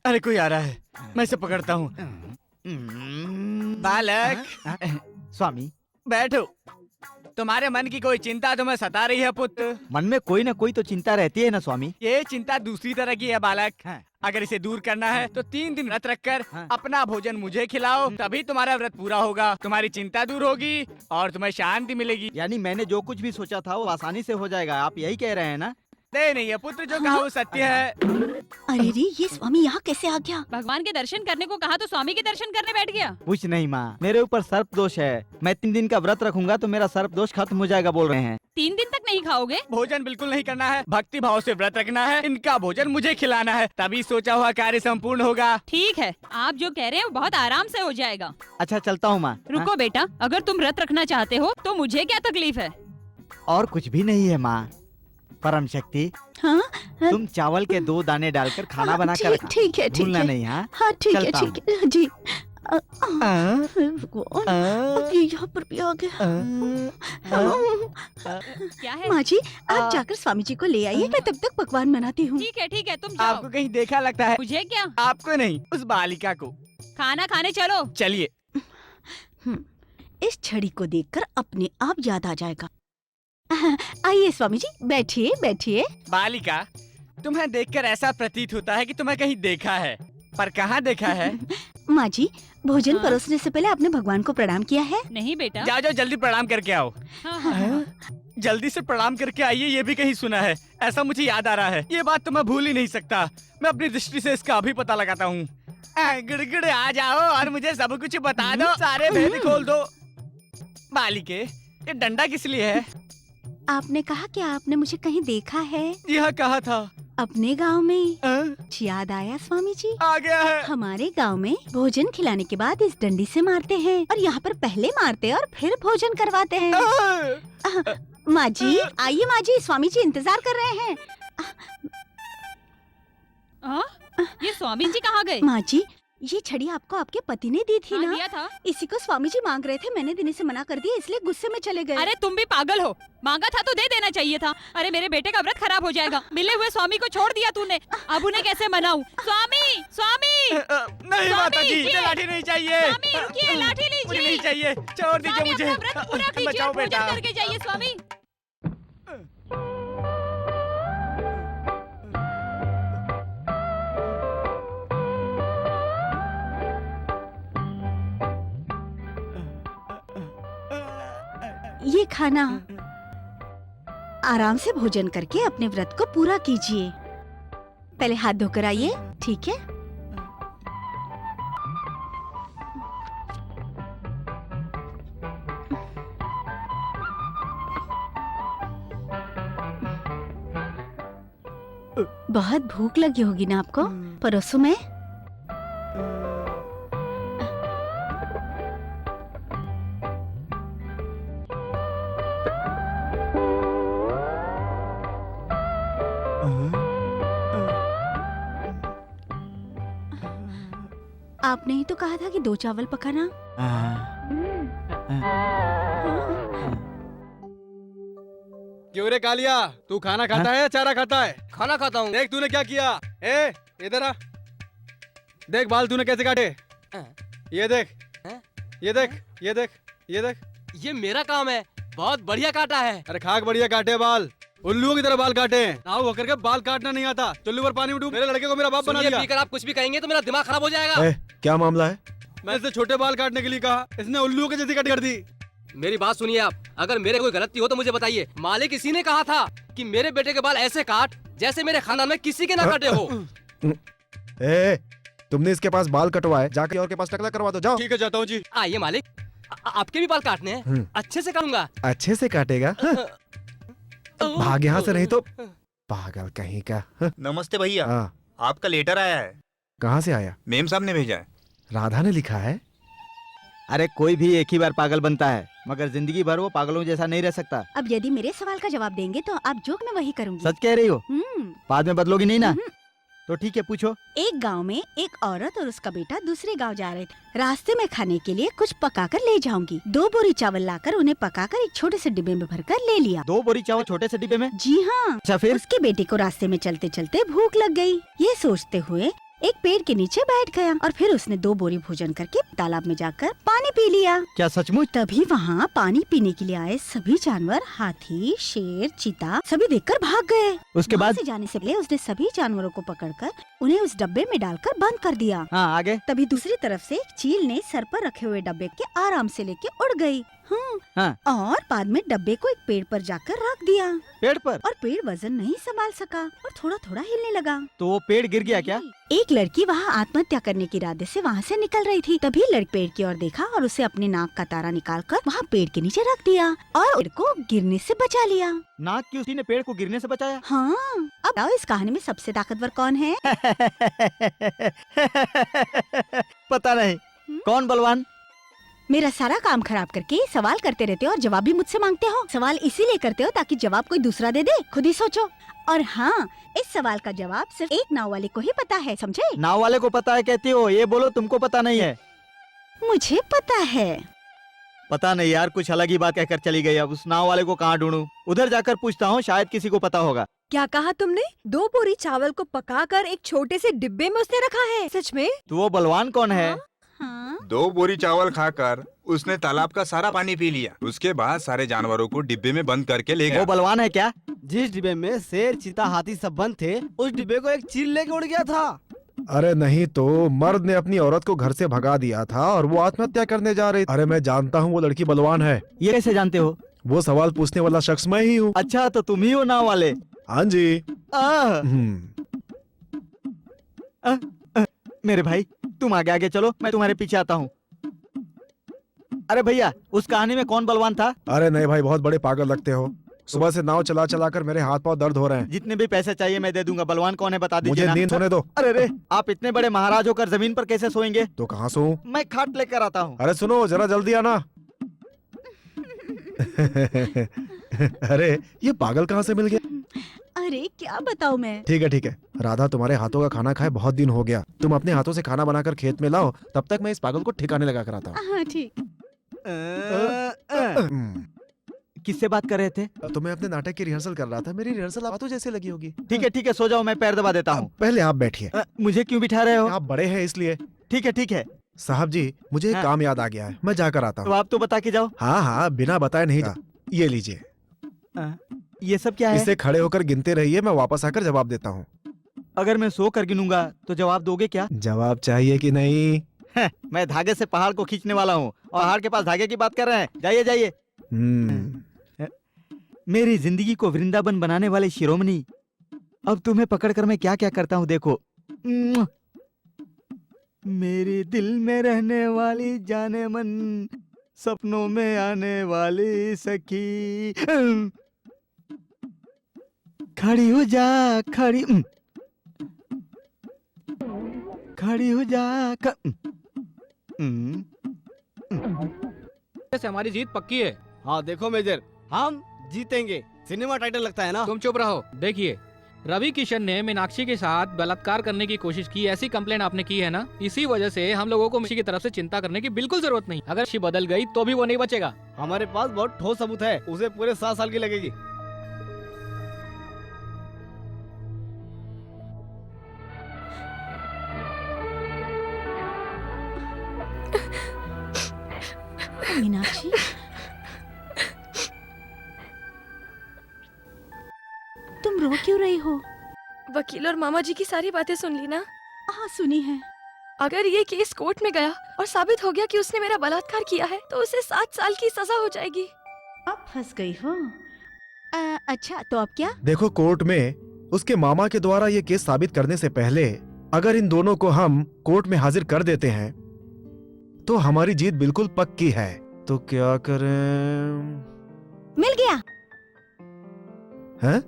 अरे कोई आ रहा है, मैं इसे पकड़ता हूँ। बालक, स्वामी बैठो। तुम्हारे मन की कोई चिंता तुम्हें सता रही है पुत्र? मन में कोई ना कोई तो चिंता रहती है ना स्वामी। ये चिंता दूसरी तरह की है बालक। अगर इसे दूर करना है तो 3 दिन व्रत रखकर अपना भोजन मुझे खिलाओ, तभी तुम्हारा व्रत पूरा होगा, तुम्हारी चिंता दूर होगी और तुम्हें शांति मिलेगी। यानी मैंने जो कुछ भी सोचा था वो आसानी से हो जाएगा, आप यही कह रहे हैं ना? नहीं है पुत्र, जो कहा वो सत्य है। अरे रे, ये स्वामी यहाँ कैसे आ गया? भगवान के दर्शन करने को कहा तो स्वामी के दर्शन करने बैठ गया। कुछ नहीं माँ, मेरे ऊपर सर्प दोष है। मैं 3 दिन का व्रत रखूंगा तो मेरा सर्प दोष खत्म हो जाएगा बोल रहे हैं। 3 दिन तक नहीं खाओगे? भोजन बिल्कुल नहीं करना है, भक्ति भाव से व्रत रखना है, इनका भोजन मुझे खिलाना है, तभी सोचा हुआ कार्य संपूर्ण होगा। ठीक है, आप जो कह रहे हैं वो बहुत आराम से हो जाएगा। अच्छा चलता हूँ माँ। रुको बेटा, अगर तुम व्रत रखना चाहते हो तो मुझे क्या तकलीफ है? और कुछ भी नहीं है माँ। परम शक्ति, हाँ? तुम चावल के 2 दाने डालकर खाना बना कर रखना। ठीक है, ठीक भूलना है। नहीं। हाँ हाँ, ठीक है, चलता हूँ। ठीक है जी। अब ये यहाँ पर भी आ गया। क्या है? माँ जी, आप जाकर स्वामी जी को ले आइए, मैं तब तक पकवान बनाती हूँ। ठीक है, तुम जाओ। आपको कहीं देखा लगता है? मुझे क्या? आपको नहीं, उस बालिका को। खाना खाने चलो। चलिए। इस छड़ी को देखकर अपने आप याद आ जाएगा। आइए स्वामी जी, बैठिए बैठिए। बालिका, तुम्हें देखकर ऐसा प्रतीत होता है कि तुम्हें कहीं देखा है, पर कहाँ देखा है? माँ जी, भोजन परोसने से पहले आपने भगवान को प्रणाम किया है? नहीं बेटा। जाओ जल्दी प्रणाम करके आओ। जल्दी से प्रणाम करके आइए, ये भी कहीं सुना है, ऐसा मुझे याद आ रहा है। ये बात तो मैं भूल ही नहीं सकता, मैं अपनी दृष्टि से इसका अभी पता लगाता हूँ। गिड़गिड़ आ जाओ और मुझे सब कुछ बता दो, सारे भेद खोल दो। बालिके, ये डंडा किस लिए है? आपने कहा कि आपने मुझे कहीं देखा है। यह कहा था। अपने गांव में। याद आया स्वामी जी? आ गया है। हमारे गांव में भोजन खिलाने के बाद इस डंडी से मारते हैं और यहाँ पर पहले मारते और फिर भोजन करवाते हैं। माँ जी, आइए माँ जी, स्वामी जी इंतजार कर रहे हैं। ये स्वामी जी कहाँ गए? माँ जी, ये छड़ी आपको आपके पति ने दी थी ना? दिया था। इसी को स्वामी जी मांग रहे थे, मैंने देने से मना कर दिया, इसलिए गुस्से में चले गए। अरे तुम भी पागल हो, मांगा था तो दे देना चाहिए था। अरे मेरे बेटे का व्रत खराब हो जाएगा, मिले हुए स्वामी को छोड़ दिया तूने, अब उन्हें कैसे मनाऊं? स्वामी, स्वामी। नहीं माता जी, मुझे लाठी नहीं चाहिए। स्वामी रुकिए, लाठी लीजिए। मुझे नहीं चाहिए, छोड़ दीजिए मुझे। बचाओ बेटा, भोजन करके जाइए स्वामी। ये खाना आराम से भोजन करके अपने व्रत को पूरा कीजिए। पहले हाथ धोकर आइए, ठीक है? बहुत भूख लगी होगी ना आपको? परोसो में? आपने ही तो कहा था कि 2 चावल पकाना। क्यों रे कालिया, तू खाना खाता है या चारा खाता है? खाना खाता हूँ। देख तूने क्या किया। ए इधर आ, देख बाल तूने कैसे काटे। ये देख, ये देख, ये देख, ये देख। ये मेरा काम है, बहुत बढ़िया काटा है। अरे खाक बढ़िया काटे बाल, उल्लुओं की तरह बाल काटे हैं। नाव होकर के बाल काटना नहीं आता। चुल्लू पर पानी में डूब, मेरे लड़के को मेरा बाप बना दिया। पीकर आप कुछ भी कहेंगे तो मेरा दिमाग खराब हो जाएगा। क्या मामला है? मैं इससे छोटे बाल काटने के लिए कहा, इसने उल्लुओं के जैसी कट कर दी। मेरी बात सुनिए आप, अगर मेरे कोई गलती हो तो मुझे बताइए। मालिक इसी ने कहा था कि मेरे बेटे के बाल ऐसे काट जैसे मेरे खानदान में किसी के ना कटे हो। तुमने इसके पास बाल कटवाए, जाके और के पास टकला करवा दो, जाओ। ठीक है, जाता हूँ जी। आइए मालिक, आपके भी बाल काटने हैं, अच्छे से काटूंगा। अच्छे से काटेगा? भाग यहाँ से नहीं तो पागल कहीं का। नमस्ते भैया, आपका लेटर आया है। कहाँ से आया? मेम साहब ने भेजा है। राधा ने लिखा है? अरे कोई भी एक ही बार पागल बनता है, मगर जिंदगी भर वो पागलों जैसा नहीं रह सकता। अब यदि मेरे सवाल का जवाब देंगे तो आप जो मैं वही करूंगी। सच कह रही हो? बाद में बदलोगी नहीं ना? तो ठीक है, पूछो। एक गांव में एक औरत और उसका बेटा दूसरे गांव जा रहे थे। रास्ते में खाने के लिए कुछ पकाकर ले जाऊंगी। 2 बोरी चावल लाकर उन्हें पकाकर एक छोटे से डिब्बे में भरकर ले लिया। 2 बोरी चावल छोटे से डिब्बे में? जी हाँ। अच्छा फिर? उसके बेटे को रास्ते में चलते चलते भूख लग गई। ये सोचते हुए एक पेड़ के नीचे बैठ गया और फिर उसने 2 बोरी भोजन करके तालाब में जाकर पानी पी लिया। क्या सचमुच? तभी वहाँ पानी पीने के लिए आए सभी जानवर, हाथी, शेर, चीता, सभी देखकर भाग गए। उसके बाद? से जाने से पहले उसने सभी जानवरों को पकड़कर उन्हें उस डब्बे में डालकर बंद कर दिया। हाँ, आगे? तभी दूसरी तरफ से एक चील ने सर पर रखे हुए डब्बे के आराम से लेके उड़ गई। हाँ। और बाद में डब्बे को एक पेड़ पर जाकर रख दिया। पेड़ पर? और पेड़ वजन नहीं संभाल सका और थोड़ा थोड़ा हिलने लगा। तो वो पेड़ गिर गया क्या? एक लड़की वहाँ आत्महत्या करने के इरादे से वहाँ से निकल रही थी। तभी लड़की पेड़ की ओर देखा और उसे अपने नाक का तारा निकालकर वहाँ पेड़ के नीचे रख दिया और पेड़ को गिरने से बचा लिया। नाक की उसी ने पेड़ को गिरने से बचाया? हाँ। अब बताओ इस कहानी में सबसे ताकतवर कौन है? पता नहीं। कौन बलवान? मेरा सारा काम खराब करके सवाल करते रहते हो और जवाब भी मुझसे मांगते हो। सवाल इसीलिए करते हो ताकि जवाब कोई दूसरा दे दे, खुद ही सोचो। और हाँ, इस सवाल का जवाब सिर्फ एक नाव वाले को ही पता है, समझे? नाव वाले को पता है कहती हो, ये बोलो तुमको पता नहीं है। मुझे पता है। पता नहीं यार, कुछ अलग ही बात कहकर चली गई। अब उस नाव वाले को कहाँ ढूंढूं? उधर जाकर पूछता हूँ, शायद किसी को पता होगा। क्या कहा तुमने? 2 बोरी चावल को पकाकर एक छोटे से डिब्बे में उसने रखा है? सच में? तो वो बलवान कौन है? 2 बोरी चावल खाकर उसने तालाब का सारा पानी पी लिया। उसके बाद सारे जानवरों को डिब्बे में बंद करके ले गया। वो बलवान है क्या? जिस डिब्बे में शेर, चीता, हाथी सब बंद थे, उस डिब्बे को एक चील लेके उड़ गया था। अरे नहीं तो मर्द ने अपनी औरत को घर से भगा दिया था और वो आत्महत्या करने जा रही। अरे मैं जानता हूँ वो लड़की बलवान है। ये कैसे जानते हो? वो सवाल पूछने वाला शख्स मैं ही हूँ। अच्छा, तो तुम ही हो नाव वाले? हाँ जी। मेरे भाई तुम आगे आगे चलो, मैं तुम्हारे पीछे आता हूँ। अरे भैया, उस कहानी में कौन बलवान था? अरे नहीं भाई, बहुत बड़े पागल लगते हो। सुबह से नाव चला चला कर मेरे हाथ पांव दर्द हो रहे हैं। जितने भी पैसे चाहिए मैं दे दूंगा। बलवान कौन है बता दीजिए। मुझे नींद सोने दो। अरे रे, आप इतने बड़े महाराज होकर जमीन पर कैसे सोएंगे? तो कहाँ सोऊं? मैं खाट लेकर आता हूँ। अरे सुनो, जरा जल्दी आना। अरे ये पागल कहाँ से मिल गया? अरे क्या बताऊँ मैं? ठीक है, राधा तुम्हारे हाथों का खाना खाए बहुत दिन हो गया। तुम अपने हाथों से खाना बनाकर खेत में लाओ, तब तक मैं इस पागल को ठिकाने लगा कर आता हूँ। हाँ ठीक। किससे बात कर रहे थे? तो मैं अपने नाटक की रिहर्सल कर रहा था। मेरी रिहर्सल बातों जैसे लगी होगी। ठीक है, सो जाओ, मैं पैर दबा देता हूँ। पहले आप बैठिए। मुझे क्यों बिठा रहे हो? आप बड़े हैं इसलिए। ठीक है। साहब जी, मुझे एक काम याद आ गया है, मैं जाकर आता हूँ। तो आप तो बता के जाओ। हाँ, बिना बताए नहीं जा। ये लीजिए। ये सब क्या है? इससे खड़े होकर गिनते रहिए, मैं वापस आकर जवाब देता हूँ। अगर मैं सो कर गिनूंगा तो जवाब दोगे क्या? जवाब चाहिए कि नहीं? मैं धागे से पहाड़ को खींचने वाला हूँ और पहाड़ के पास धागे की बात कर रहे हैं। जाइए। मेरी जिंदगी को वृंदावन बनाने वाले शिरोमणि, अब तुम्हें पकड़कर मैं क्या क्या करता हूँ देखो। मुआ। मेरे दिल में रहने वाली जाने मन, सपनों में आने वाली सखी, खड़ी हो जा खड़ी, खड़ी हो जा से हमारी जीत पक्की है। हाँ देखो मेजर, हम जीतेंगे। सिनेमा टाइटल लगता है ना। तुम चुप रहो। देखिए, रवि किशन ने मीनाक्षी के साथ बलात्कार करने की कोशिश की, ऐसी कंप्लेंट आपने की है ना। इसी वजह से हम लोगों को मीनाक्षी की तरफ से चिंता करने की बिल्कुल जरूरत नहीं। अगर मीनाक्षी बदल गई तो भी वो नहीं बचेगा। हमारे पास बहुत ठोस सबूत है, उसे पूरे 7 साल की लगेगी। मीनाक्षी, तुम रो क्यों रही हो? वकील और मामा जी की सारी बातें सुन ली ना? हाँ सुनी है। अगर ये केस कोर्ट में गया और साबित हो गया कि उसने मेरा बलात्कार किया है तो उसे 7 साल की सजा हो जाएगी। अब फंस गई हो। अच्छा तो अब क्या? देखो, कोर्ट में उसके मामा के द्वारा ये केस साबित करने से पहले अगर इन दोनों को हम कोर्ट में हाजिर कर देते हैं तो हमारी जीत बिल्कुल पक्की है। तो क्या करें? मिल गया। हैं?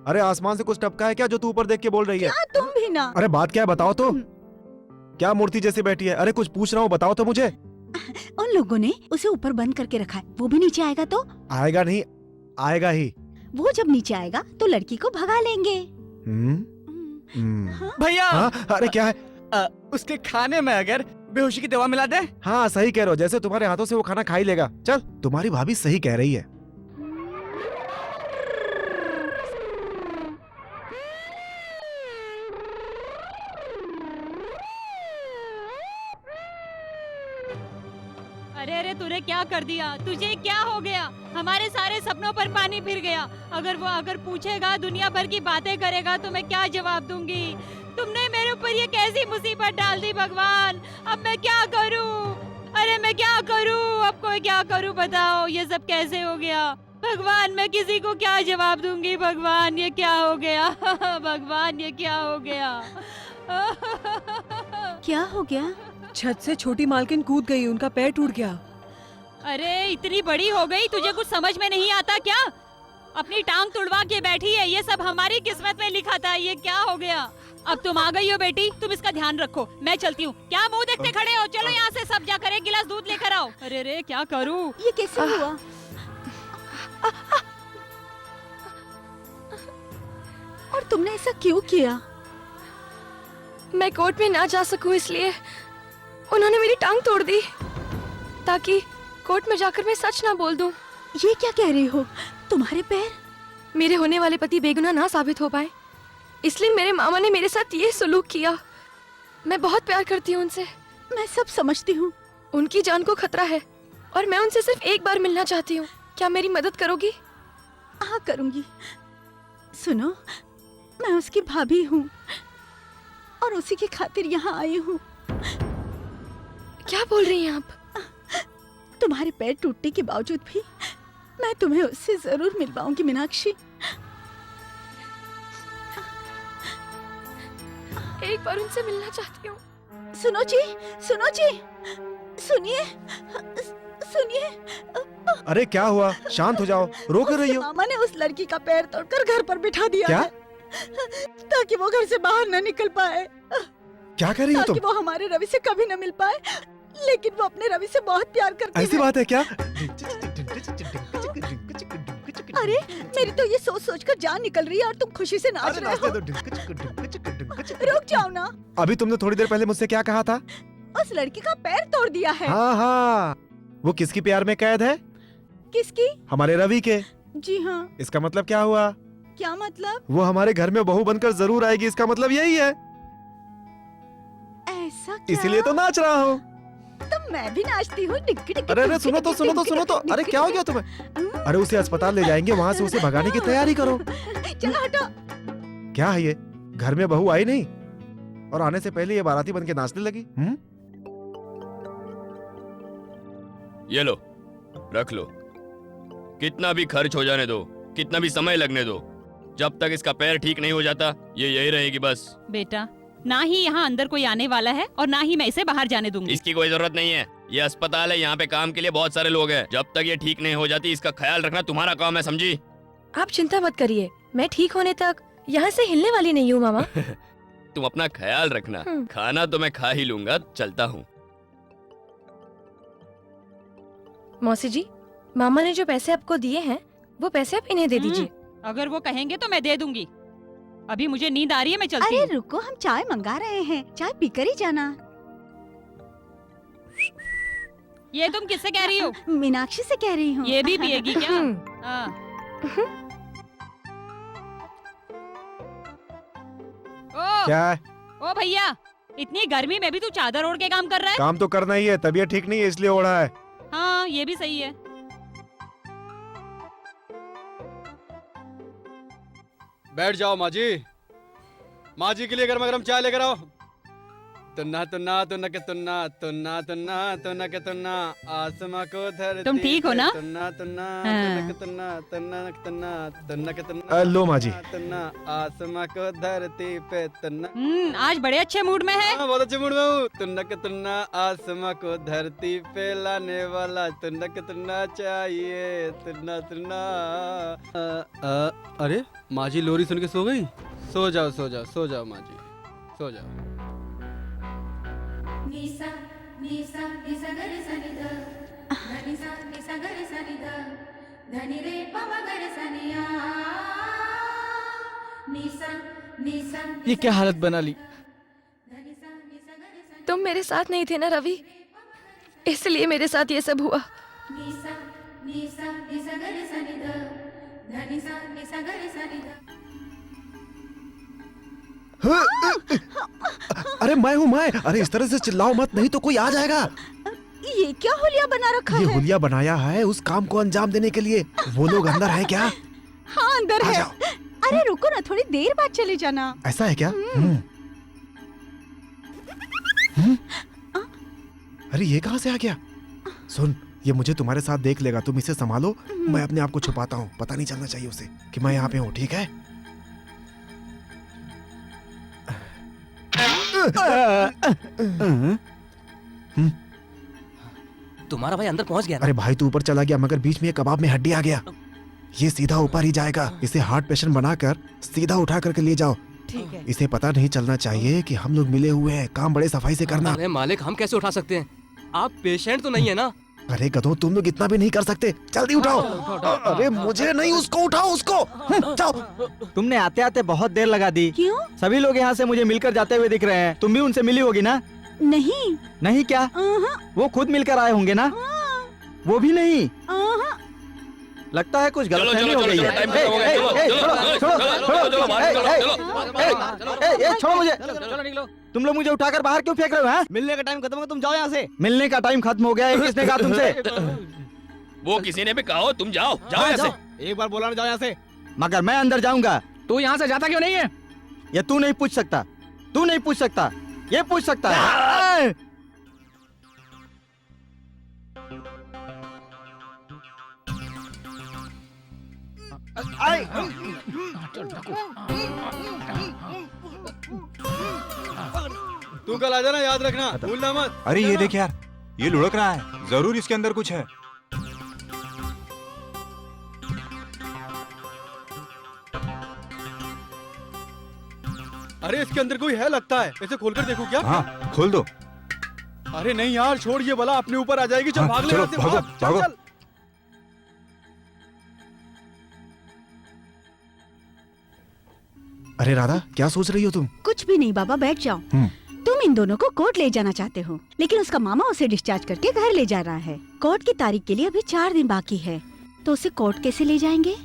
अरे आसमान से कुछ टपका है क्या जो तू ऊपर देख के बोल रही है? क्या तुम भी ना? अरे बात क्या है बताओ तो। क्या मूर्ति जैसी बैठी है? अरे कुछ पूछ रहा हूँ, बताओ तो मुझे। उन लोगों ने उसे ऊपर बंद करके रखा है, वो भी नीचे आएगा तो? आएगा नहीं, आएगा ही। वो जब नीचे आएगा तो लड़की को भगा लेंगे। भैया। अरे क्या है? उसके खाने में अगर बेहोशी की दवा मिला दे। हाँ सही कह रहे हो, जैसे तुम्हारे हाथों से वो खाना खा ही लेगा। चल, तुम्हारी भाभी सही कह रही है। अरे अरे तूने क्या कर दिया? तुझे क्या हो गया? हमारे सारे सपनों पर पानी फिर गया। अगर पूछेगा, दुनिया भर की बातें करेगा तो मैं क्या जवाब दूंगी? तुमने मेरे ऊपर ये कैसी मुसीबत डाल दी भगवान। अब मैं क्या करूं? अरे मैं क्या करूं? अब कोई क्या करूं बताओ? ये सब कैसे हो गया? भगवान मैं किसी को क्या जवाब दूंगी? भगवान ये क्या हो गया? भगवान ये क्या हो गया? क्या हो गया? छत से छोटी मालकिन कूद गई, उनका पैर टूट गया। अरे इतनी बड़ी हो गई, तुझे कुछ समझ में नहीं आता क्या? अपनी टांग तुड़वा के बैठी है। ये सब हमारी किस्मत में लिखा था। ये क्या हो गया? अब तुम आ गई हो बेटी, तुम इसका ध्यान रखो। मैं चलती हूँ। क्या मुंह देखते खड़े हो? चलो यहाँ से सब जाकर 1 गिलास दूध लेकर आओ। अरे रे क्या करूँ? ये कैसे हुआ? और तुमने ऐसा क्यों किया? मैं कोर्ट में ना जा सकूं इसलिए उन्होंने मेरी टांग तोड़ दी, ताकि कोर्ट में जाकर मैं सच ना बोल दूं। ये क्या कह रही हो? तुम्हारे पैर? मेरे होने वाले पति बेगुनाह ना साबित हो पाए, इसलिए मेरे मामा ने मेरे साथ ये सलूक किया। मैं बहुत प्यार करती हूँ उनसे। मैं सब समझती हूँ। उनकी जान को खतरा है और मैं उनसे सिर्फ एक बार मिलना चाहती हूँ। क्या मेरी मदद करोगी? हाँ करूँगी। सुनो, मैं उसकी भाभी हूँ और उसी की खातिर यहाँ आई हूँ। क्या बोल रही हैं आप? तुम्हारे पैर टूटने के बावजूद भी मैं तुम्हें उससे जरूर मिलवाऊंगी मीनाक्षी। एक बार उनसे मिलना चाहती हूँ। सुनो जी, सुनो जी, सुनिए, सुनिए। अरे क्या हुआ? शांत हो जाओ, रो कर रही हो? मामा ने उस लड़की का पैर तोड़कर घर पर बिठा दिया क्या? है, ताकि वो घर से बाहर न निकल पाए। क्या कर रही हो तुम? ताकि वो हमारे रवि से कभी न मिल पाए, लेकिन वो अपने रवि से बहुत प्यार करती है। ऐसी बात है क्या? अरे मेरी तो ये सोच सोच कर जान निकल रही है और तुम खुशी से नाच रहे हो। रुक जाओ ना। अभी तुमने थोड़ी देर पहले मुझसे क्या कहा था? उस लड़की का पैर तोड़ दिया है। हाँ हाँ, वो किसकी प्यार में कैद है? किसकी? हमारे रवि के। जी हाँ। इसका मतलब क्या हुआ? क्या मतलब? वो हमारे घर में बहू बनकर जरूर आएगी, इसका मतलब यही है। ऐसा क्या? इसीलिए तो नाच रहा हूँ। तो मैं भी नाचती हूँ। अरे अरे सुनो तो, सुनो तो, सुनो तो। अरे क्या हो गया तुम्हें? अरे उसे अस्पताल ले जाएंगे, वहाँ से उसे भगाने की तैयारी करो। चलो हटो। क्या है ये? घर में बहू आई नहीं और आने से पहले ये बाराती बन के नाचने लगी। ये लो, रख लो। कितना भी खर्च हो जाने दो, कितना भी समय लगने दो, जब तक इसका पैर ठीक नहीं हो जाता ये यही रहेगी बस। बेटा, ना ही यहाँ अंदर कोई आने वाला है और ना ही मैं इसे बाहर जाने दूंगी। इसकी कोई जरूरत नहीं है, ये अस्पताल है, यहाँ पे काम के लिए बहुत सारे लोग हैं। जब तक ये ठीक नहीं हो जाती इसका ख्याल रखना तुम्हारा काम है, समझी? आप चिंता मत करिए, मैं ठीक होने तक यहाँ से हिलने वाली नहीं हूँ मामा। तुम अपना ख्याल रखना। खाना तो मैं खा ही लूंगा, चलता हूँ। मौसी जी, मामा ने जो पैसे आपको दिए हैं वो पैसे आप इन्हें दे दीजिए। अगर वो कहेंगे तो मैं दे दूंगी। अभी मुझे नींद आ रही है, मैं चलती अरे हूँ। रुको, हम चाय मंगा रहे हैं, चाय पीकर ही जाना। ये तुम किससे कह रही हो? मीनाक्षी से कह रही हूँ। ये भी पिएगी क्या? क्या है? ओ भैया, इतनी गर्मी में भी तू चादर ओढ़ के काम कर रहा है? काम तो करना ही है, तबीयत ठीक नहीं है इसलिए ओढ़ा है। हाँ, ये भी सही है। बैठ जाओ माँ जी। माँ जी के लिए गर्मा गर्म चाय लेकर आओ। तुन्ना तुन्ना तुन्ना के तुन्ना तुन्ना तुन्ना तुन्ना के तुन्ना आसमां को धरती तुम ठीक हो ना? तुन्ना तुन्ना हाँ। तुन्ना के तुन्ना तुन्ना के तुन्ना तुन्ना के तुन्ना लो माँ जी। तुन्ना आसमां को धरती पे तुन्ना। आज बड़े अच्छे मूड में है। हाँ, बहुत अच्छे मूड में हूँ। तुन्ना के तुन्ना आसमां को धरती पे लाने वाला तुन्ना के तुन्ना चाहिए। तुन्ना तुन्ना। अरे माँ जी लोरी सुन के सो गई? सो जाओ सो जाओ सो जाओ माँ जी, सो जाओ। निसा निसा निसा गरे सनि ध धनिसा निसा गरे सनि ध धनि रे पम गरे सनिया निसा निसा। ये क्या हालत बना ली? तुम मेरे साथ नहीं थे ना रवि, इसलिए मेरे साथ ये सब हुआ। निसा निसा निसा गरे सनि ध धनिसा निसा गरे सनि ध। अरे मैं हूँ मैं। अरे इस तरह से चिल्लाओ मत, नहीं तो कोई आ जाएगा। ये क्या हुलिया बना रखा ये है? हुलिया बनाया है उस काम को अंजाम देने के लिए। वो लोग अंदर है क्या? हाँ अंदर है। अरे रुको ना, थोड़ी देर बाद चले जाना। ऐसा है क्या? अरे ये कहाँ से आ गया? सुन, ये मुझे तुम्हारे साथ देख लेगा, तुम इसे संभालो, मैं अपने आप को छुपाता हूँ। पता नहीं चलना चाहिए उसे कि मैं यहाँ पे हूँ, ठीक है? तुम्हारा भाई अंदर पहुंच गया ना? अरे भाई तू ऊपर चला गया, मगर बीच में ये कबाब में हड्डी आ गया। ये सीधा ऊपर ही जाएगा। इसे हार्ट पेशेंट बनाकर सीधा उठा करके ले जाओ। ठीक है। इसे पता नहीं चलना चाहिए कि हम लोग मिले हुए हैं। काम बड़े सफाई से करना। अरे मालिक, हम कैसे उठा सकते हैं? आप पेशेंट तो नहीं है ना? अरे गधों, तुम लोग इतना भी नहीं कर सकते। जल्दी उठाओ। अरे मुझे नहीं, उसको उठाओ, उसको। जाओ। तुमने आते आते बहुत देर लगा दी। क्यों? सभी लोग यहाँ से मुझे मिलकर जाते हुए दिख रहे हैं। तुम भी उनसे मिली होगी ना? नहीं। नहीं क्या? वो खुद मिलकर आए होंगे ना? वो भी नहीं? लगता है कुछ गलतफहमी हो गई है। छोड़ो मुझे। तुम लोग मुझे उठाकर बाहर क्यों फेंक रहे हो? हैं? मिलने का टाइम खत्म हो, तुम जाओ यहाँ से। मिलने का टाइम खत्म हो गया है, किसने कहा तुमसे? वो किसी ने भी कहा हो, तुम जाओ जाओ यहाँ से। एक बार बोला ना, जाओ यहाँ से। मगर मैं अंदर जाऊंगा। तू यहाँ से जाता क्यों नहीं है? ये तू नहीं पूछ सकता, तू नहीं पूछ सकता, ये पूछ सकता है। तू कल आ जाना, याद रखना, भूलना मत। अरे ये देख यार, ये लुढ़क रहा है, जरूर इसके अंदर कुछ है। अरे इसके अंदर कोई है लगता है, इसे खोलकर देखूं क्या? हाँ खोल दो। अरे नहीं यार, छोड़, ये बला अपने ऊपर आ जाएगी। चल हाँ, भाग ले चलो, यहाँ से, भागो, भाग, चल, भागो। चल। अरे राधा, क्या सोच रही हो तुम? कुछ भी नहीं बाबा, बैठ जाओ। तुम इन दोनों को कोर्ट ले जाना चाहते हो, लेकिन उसका मामा उसे डिस्चार्ज करके घर ले जा रहा है। कोर्ट की तारीख के लिए अभी 4 दिन बाकी है, तो उसे कोर्ट कैसे ले जाएंगे?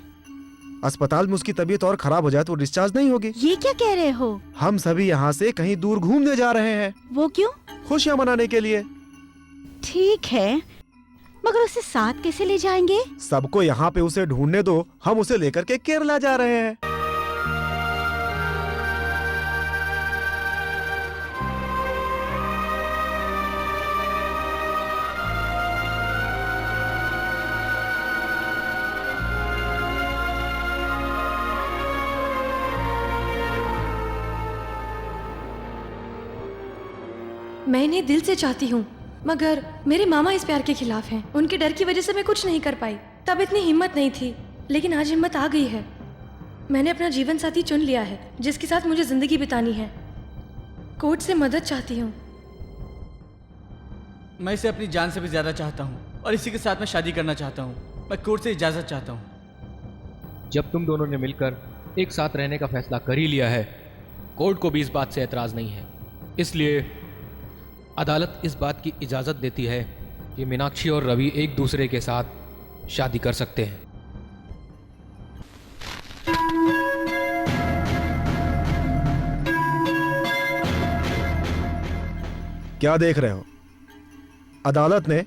अस्पताल में उसकी तबीयत और खराब हो जाए तो डिस्चार्ज नहीं होगी। ये क्या कह रहे हो? हम सभी यहाँ से कहीं दूर घूमने जा रहे हैं। वो क्यों? खुशियाँ मनाने के लिए। ठीक है, मगर उसे साथ कैसे ले जाएंगे? सबको यहाँ पे उसे ढूंढने दो, हम उसे लेकर के केरला जा रहे हैं। मैं इन्हें दिल से चाहती हूँ, मगर मेरे मामा इस प्यार के खिलाफ हैं। उनके डर की वजह से मैं कुछ नहीं कर पाई। तब इतनी हिम्मत नहीं थी, लेकिन आज हिम्मत आ गई है। मैंने अपना जीवन साथी चुन लिया है, जिसके साथ मुझे जिंदगी बितानी है। कोर्ट से मदद चाहती हूँ। मैं इसे अपनी जान से भी ज्यादा चाहता हूँ और इसी के साथ मैं शादी करना चाहता हूँ। मैं कोर्ट से इजाजत चाहता हूँ। जब तुम दोनों ने मिलकर एक साथ रहने का फैसला कर ही लिया है, कोर्ट को भी इस बात से एतराज नहीं है। इसलिए अदालत इस बात की इजाजत देती है कि मीनाक्षी और रवि एक दूसरे के साथ शादी कर सकते हैं। क्या देख रहे हो? अदालत ने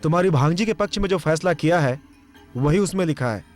तुम्हारी भांजी के पक्ष में जो फैसला किया है वही उसमें लिखा है।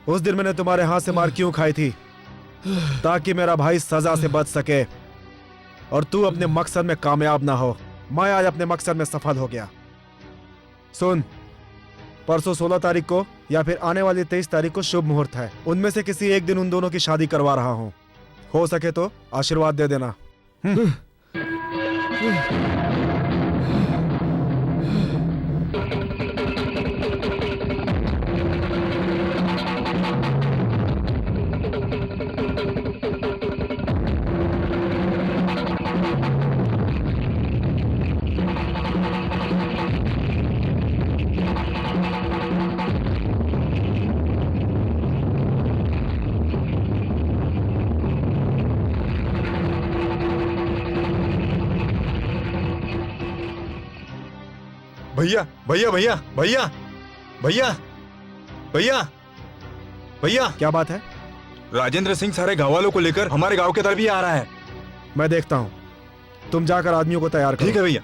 उस दिन मैंने तुम्हारे हाथ से मार क्यों खाई थी? ताकि मेरा भाई सजा से बच सके और तू अपने मकसद में कामयाब ना हो। मैं आज अपने मकसद में सफल हो गया। सुन, परसों 16 तारीख को या फिर आने वाली 23 तारीख को शुभ मुहूर्त है। उनमें से किसी एक दिन उन दोनों की शादी करवा रहा हूं। हो सके तो आशीर्वाद दे देना। भैया भैया भैया भैया भैया भैया भैया, क्या बात है? राजेंद्र सिंह सारे गाँव वालों को लेकर हमारे गांव के तरफ ही आ रहा है। मैं देखता हूँ, तुम जाकर आदमियों को तैयार करो। ठीक है भैया।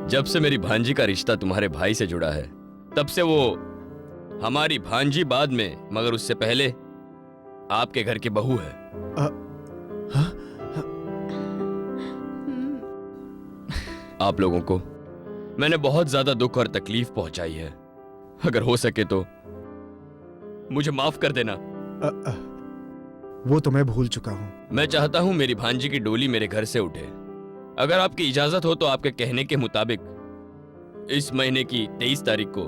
जब से मेरी भांजी का रिश्ता तुम्हारे भाई से जुड़ा है, तब से वो हमारी भांजी बाद में, मगर उससे पहले आपके घर की बहू है। आप लोगों को मैंने बहुत ज्यादा दुख और तकलीफ पहुंचाई है। अगर हो सके तो मुझे माफ कर देना। वो तो मैं भूल चुका हूं। मैं चाहता हूं मेरी भांजी की डोली मेरे घर से उठे। अगर आपकी इजाजत हो तो आपके कहने के मुताबिक इस महीने की 23 तारीख को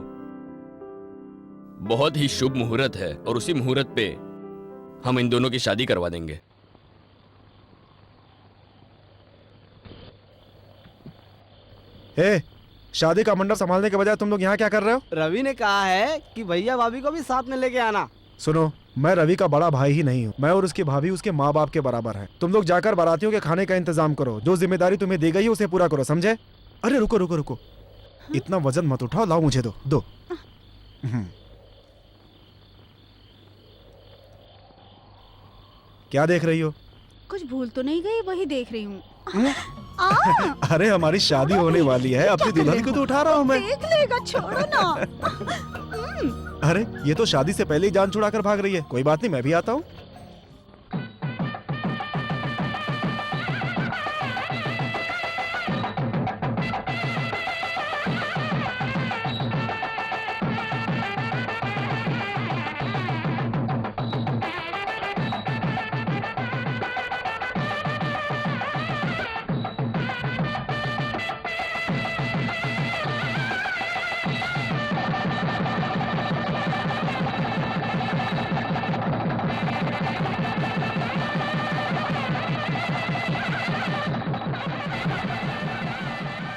बहुत ही शुभ मुहूर्त है और उसी मुहूर्त पे हम इन दोनों की शादी करवा देंगे। हे, शादी का मंडप संभालने के बजाय तुम लोग यहाँ क्या कर रहे हो? रवि ने कहा है कि भैया भाभी को भी साथ में लेके आना। सुनो, मैं रवि का बड़ा भाई ही नहीं हूँ। मैं और उसकी भाभी उसके माँ बाप के बराबर है। तुम लोग जाकर बारातियों के खाने का इंतजाम करो। जो जिम्मेदारी तुम्हें दी गई है उसे पूरा करो, समझे? अरे रुको रुको रुको, इतना वजन मत उठाओ, लाओ मुझे दो। क्या देख रही हो? कुछ भूल तो नहीं गई, वही देख रही हूँ। अरे हमारी शादी होने वाली है, अपनी दुल्हन को तो उठा रहा हूँ मैं। देख लेगा, छोड़ो ना। अरे ये तो शादी से पहले ही जान छुड़ाकर भाग रही है। कोई बात नहीं, मैं भी आता हूँ।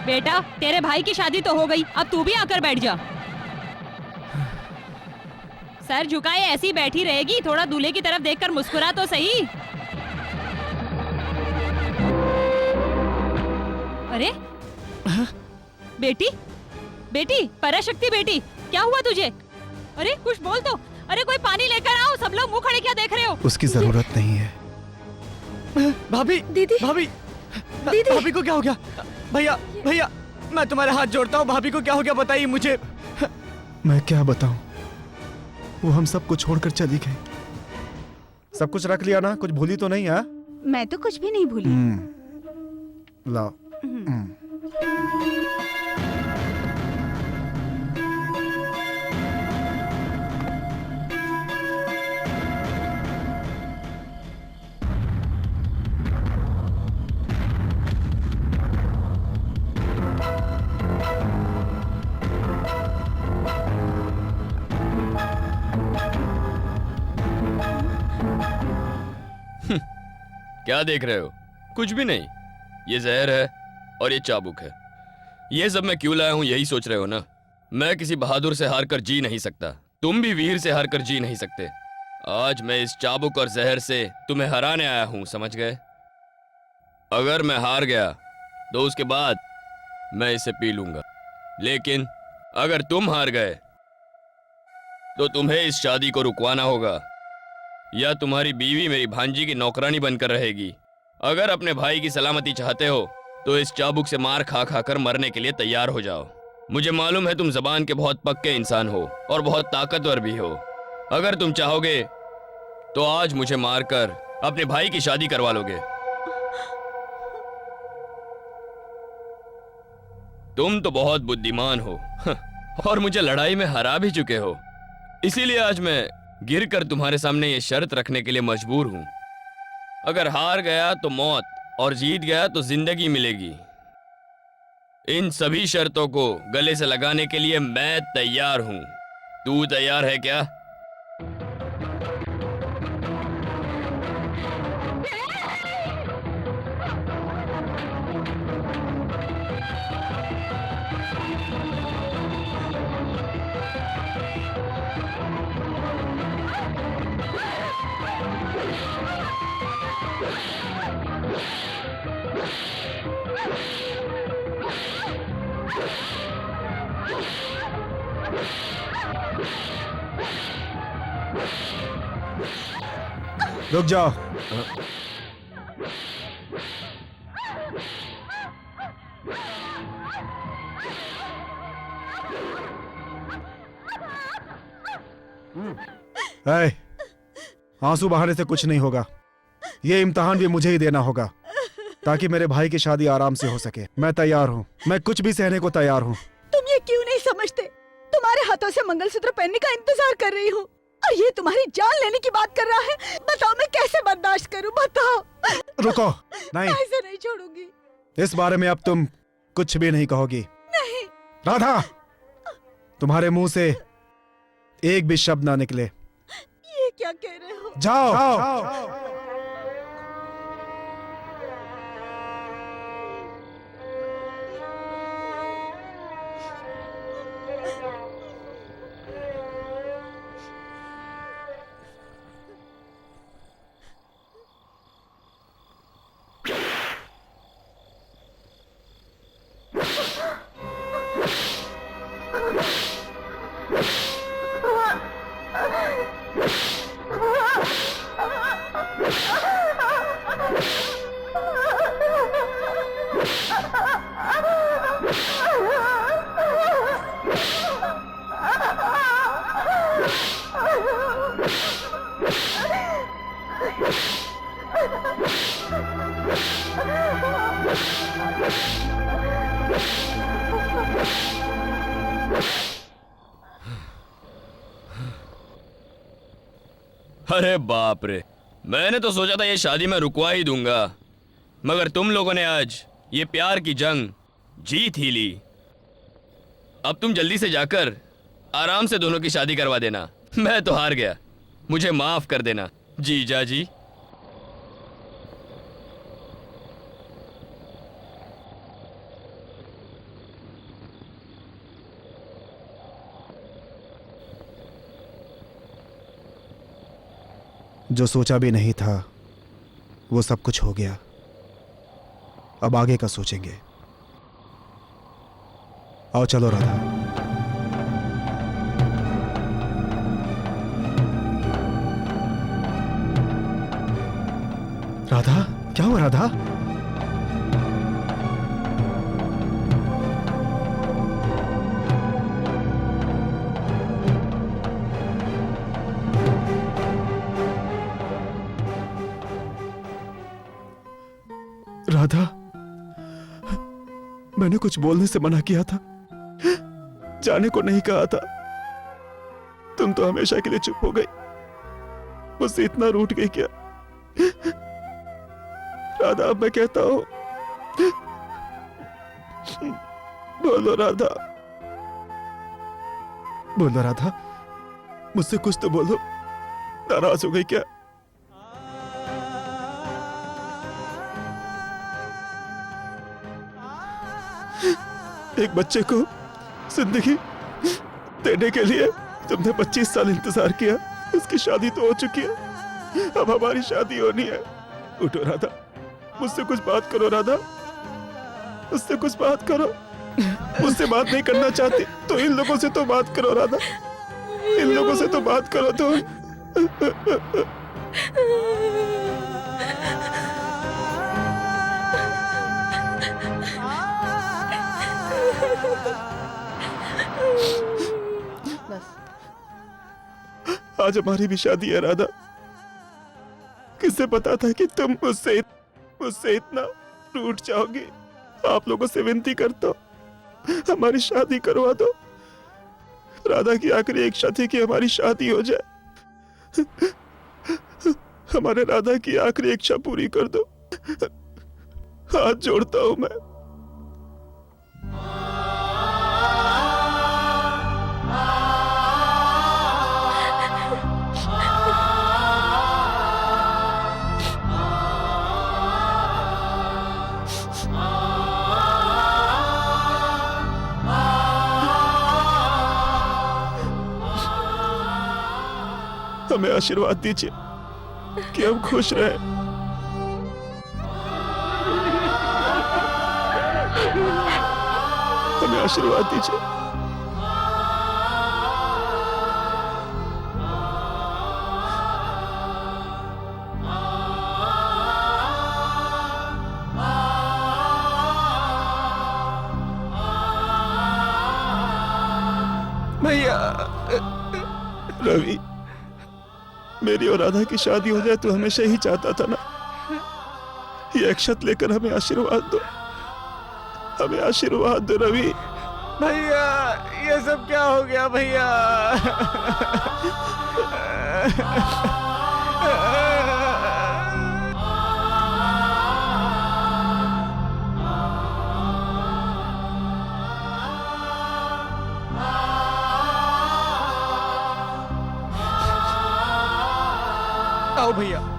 बेटा, तेरे भाई की शादी तो हो गई, अब तू भी आकर बैठ जा। सर झुकाए ऐसी बैठी रहेगी? थोड़ा दूल्हे की तरफ देखकर मुस्कुरा तो सही। अरे बेटी, बेटी पराशक्ति बेटी, क्या हुआ तुझे? अरे कुछ बोल तो। अरे कोई पानी लेकर आओ। सब लोग मुंह खड़े क्या देख रहे हो? उसकी जरूरत नहीं है। भाभी, दीदी, भाभी, दीदी, भाभी को क्या हो गया? भैया, भैया, मैं तुम्हारे हाथ जोड़ता हूँ। भाभी को क्या हो गया बताइए मुझे। मैं क्या बताऊं? वो हम सबको छोड़कर चली गई। सब कुछ रख लिया ना? कुछ भूली तो नहीं है? मैं तो कुछ भी नहीं भूली। लाओ। क्या देख रहे हो? कुछ भी नहीं। ये जहर है और ये चाबुक है। ये सब मैं क्यों लाया हूं यही सोच रहे हो ना? मैं किसी बहादुर से हारकर जी नहीं सकता। तुम भी वीर से हारकर जी नहीं सकते। आज मैं इस चाबुक और जहर से तुम्हें हराने आया हूं, समझ गए? अगर मैं हार गया तो उसके बाद मैं इसे पी लूंगा, लेकिन अगर तुम हार गए तो तुम्हें इस शादी को रुकवाना होगा, या तुम्हारी बीवी मेरी भांजी की नौकरानी बनकर रहेगी। अगर अपने भाई की सलामती चाहते हो तो इस चाबुक से मार खा खा कर मरने के लिए तैयार हो जाओ। मुझे मालूम है तुम जबान के बहुत पक्के इंसान हो और बहुत ताकतवर भी हो। अगर तुम चाहोगे तो आज मुझे मारकर अपने भाई की शादी करवा लोगे। तुम तो बहुत बुद्धिमान हो और मुझे लड़ाई में हरा भी चुके हो। इसीलिए आज मैं गिरकर तुम्हारे सामने ये शर्त रखने के लिए मजबूर हूं। अगर हार गया तो मौत और जीत गया तो जिंदगी मिलेगी। इन सभी शर्तों को गले से लगाने के लिए मैं तैयार हूं। तू तैयार है क्या? रुक जाओ। ऐ, आंसू बहाने से कुछ नहीं होगा। ये इम्तिहान भी मुझे ही देना होगा ताकि मेरे भाई की शादी आराम से हो सके। मैं तैयार हूँ, मैं कुछ भी सहने को तैयार हूँ। तुम ये क्यों नहीं समझते? तुम्हारे हाथों से मंगलसूत्र पहनने का इंतजार कर रही हूँ और ये तुम्हारी जान लेने की बात कर रहा है। बताओ मैं कैसे बर्दाश्त करूँ, बताओ। रुको, नहीं, ऐसे नहीं छोड़ूंगी। इस बारे में अब तुम कुछ भी नहीं कहोगी। नहीं राधा, तुम्हारे मुंह से एक भी शब्द ना निकले। ये क्या कह रहे हो? जाओ। अरे बाप रे, मैंने तो सोचा था ये शादी मैं रुकवा ही दूंगा, मगर तुम लोगों ने आज ये प्यार की जंग जीत ही ली। अब तुम जल्दी से जाकर आराम से दोनों की शादी करवा देना। मैं तो हार गया, मुझे माफ कर देना जीजा जी। जो सोचा भी नहीं था वो सब कुछ हो गया। अब आगे का सोचेंगे। आओ चलो राधा। राधा, क्या हुआ राधा? राधा, मैंने कुछ बोलने से मना किया था, जाने को नहीं कहा था। तुम तो हमेशा के लिए चुप हो गई। मुझसे इतना रूठ गई क्या? राधा, अब मैं कहता हूं, बोलो राधा, बोलो राधा, मुझसे कुछ तो बोलो। नाराज हो गई क्या? एक बच्चे को जिंदगी देने के लिए तुमने 25 साल इंतजार किया। उसकी शादी तो हो चुकी है, अब हमारी शादी होनी है। उठो राधा, मुझसे कुछ बात करो राधा, मुझसे कुछ बात करो। मुझसे बात नहीं करना चाहती तो इन लोगों से तो बात करो राधा, इन लोगों से तो बात करो तुम। आज हमारी भी शादी है राधा। किससे पता था कि तुम मुझसे इतना रूठ जाओगे। आप लोगों से विनती करता हूं, हमारी शादी करवा दो। राधा की आखिरी इच्छा थी कि हमारी शादी हो जाए। हमारे राधा की आखिरी इच्छा पूरी कर दो। हाथ जोड़ता हूं मैं। हमें आशीर्वाद दीजिए कि हम खुश रहें। हमें आशीर्वाद दीजिए। भैया। रवि, मेरी और राधा की शादी हो जाए तो हमेशा ही चाहता था ना। ये अक्षत लेकर हमें आशीर्वाद दो। हमें आशीर्वाद दो रवि। भैया ये सब क्या हो गया भैया? आओ भैया।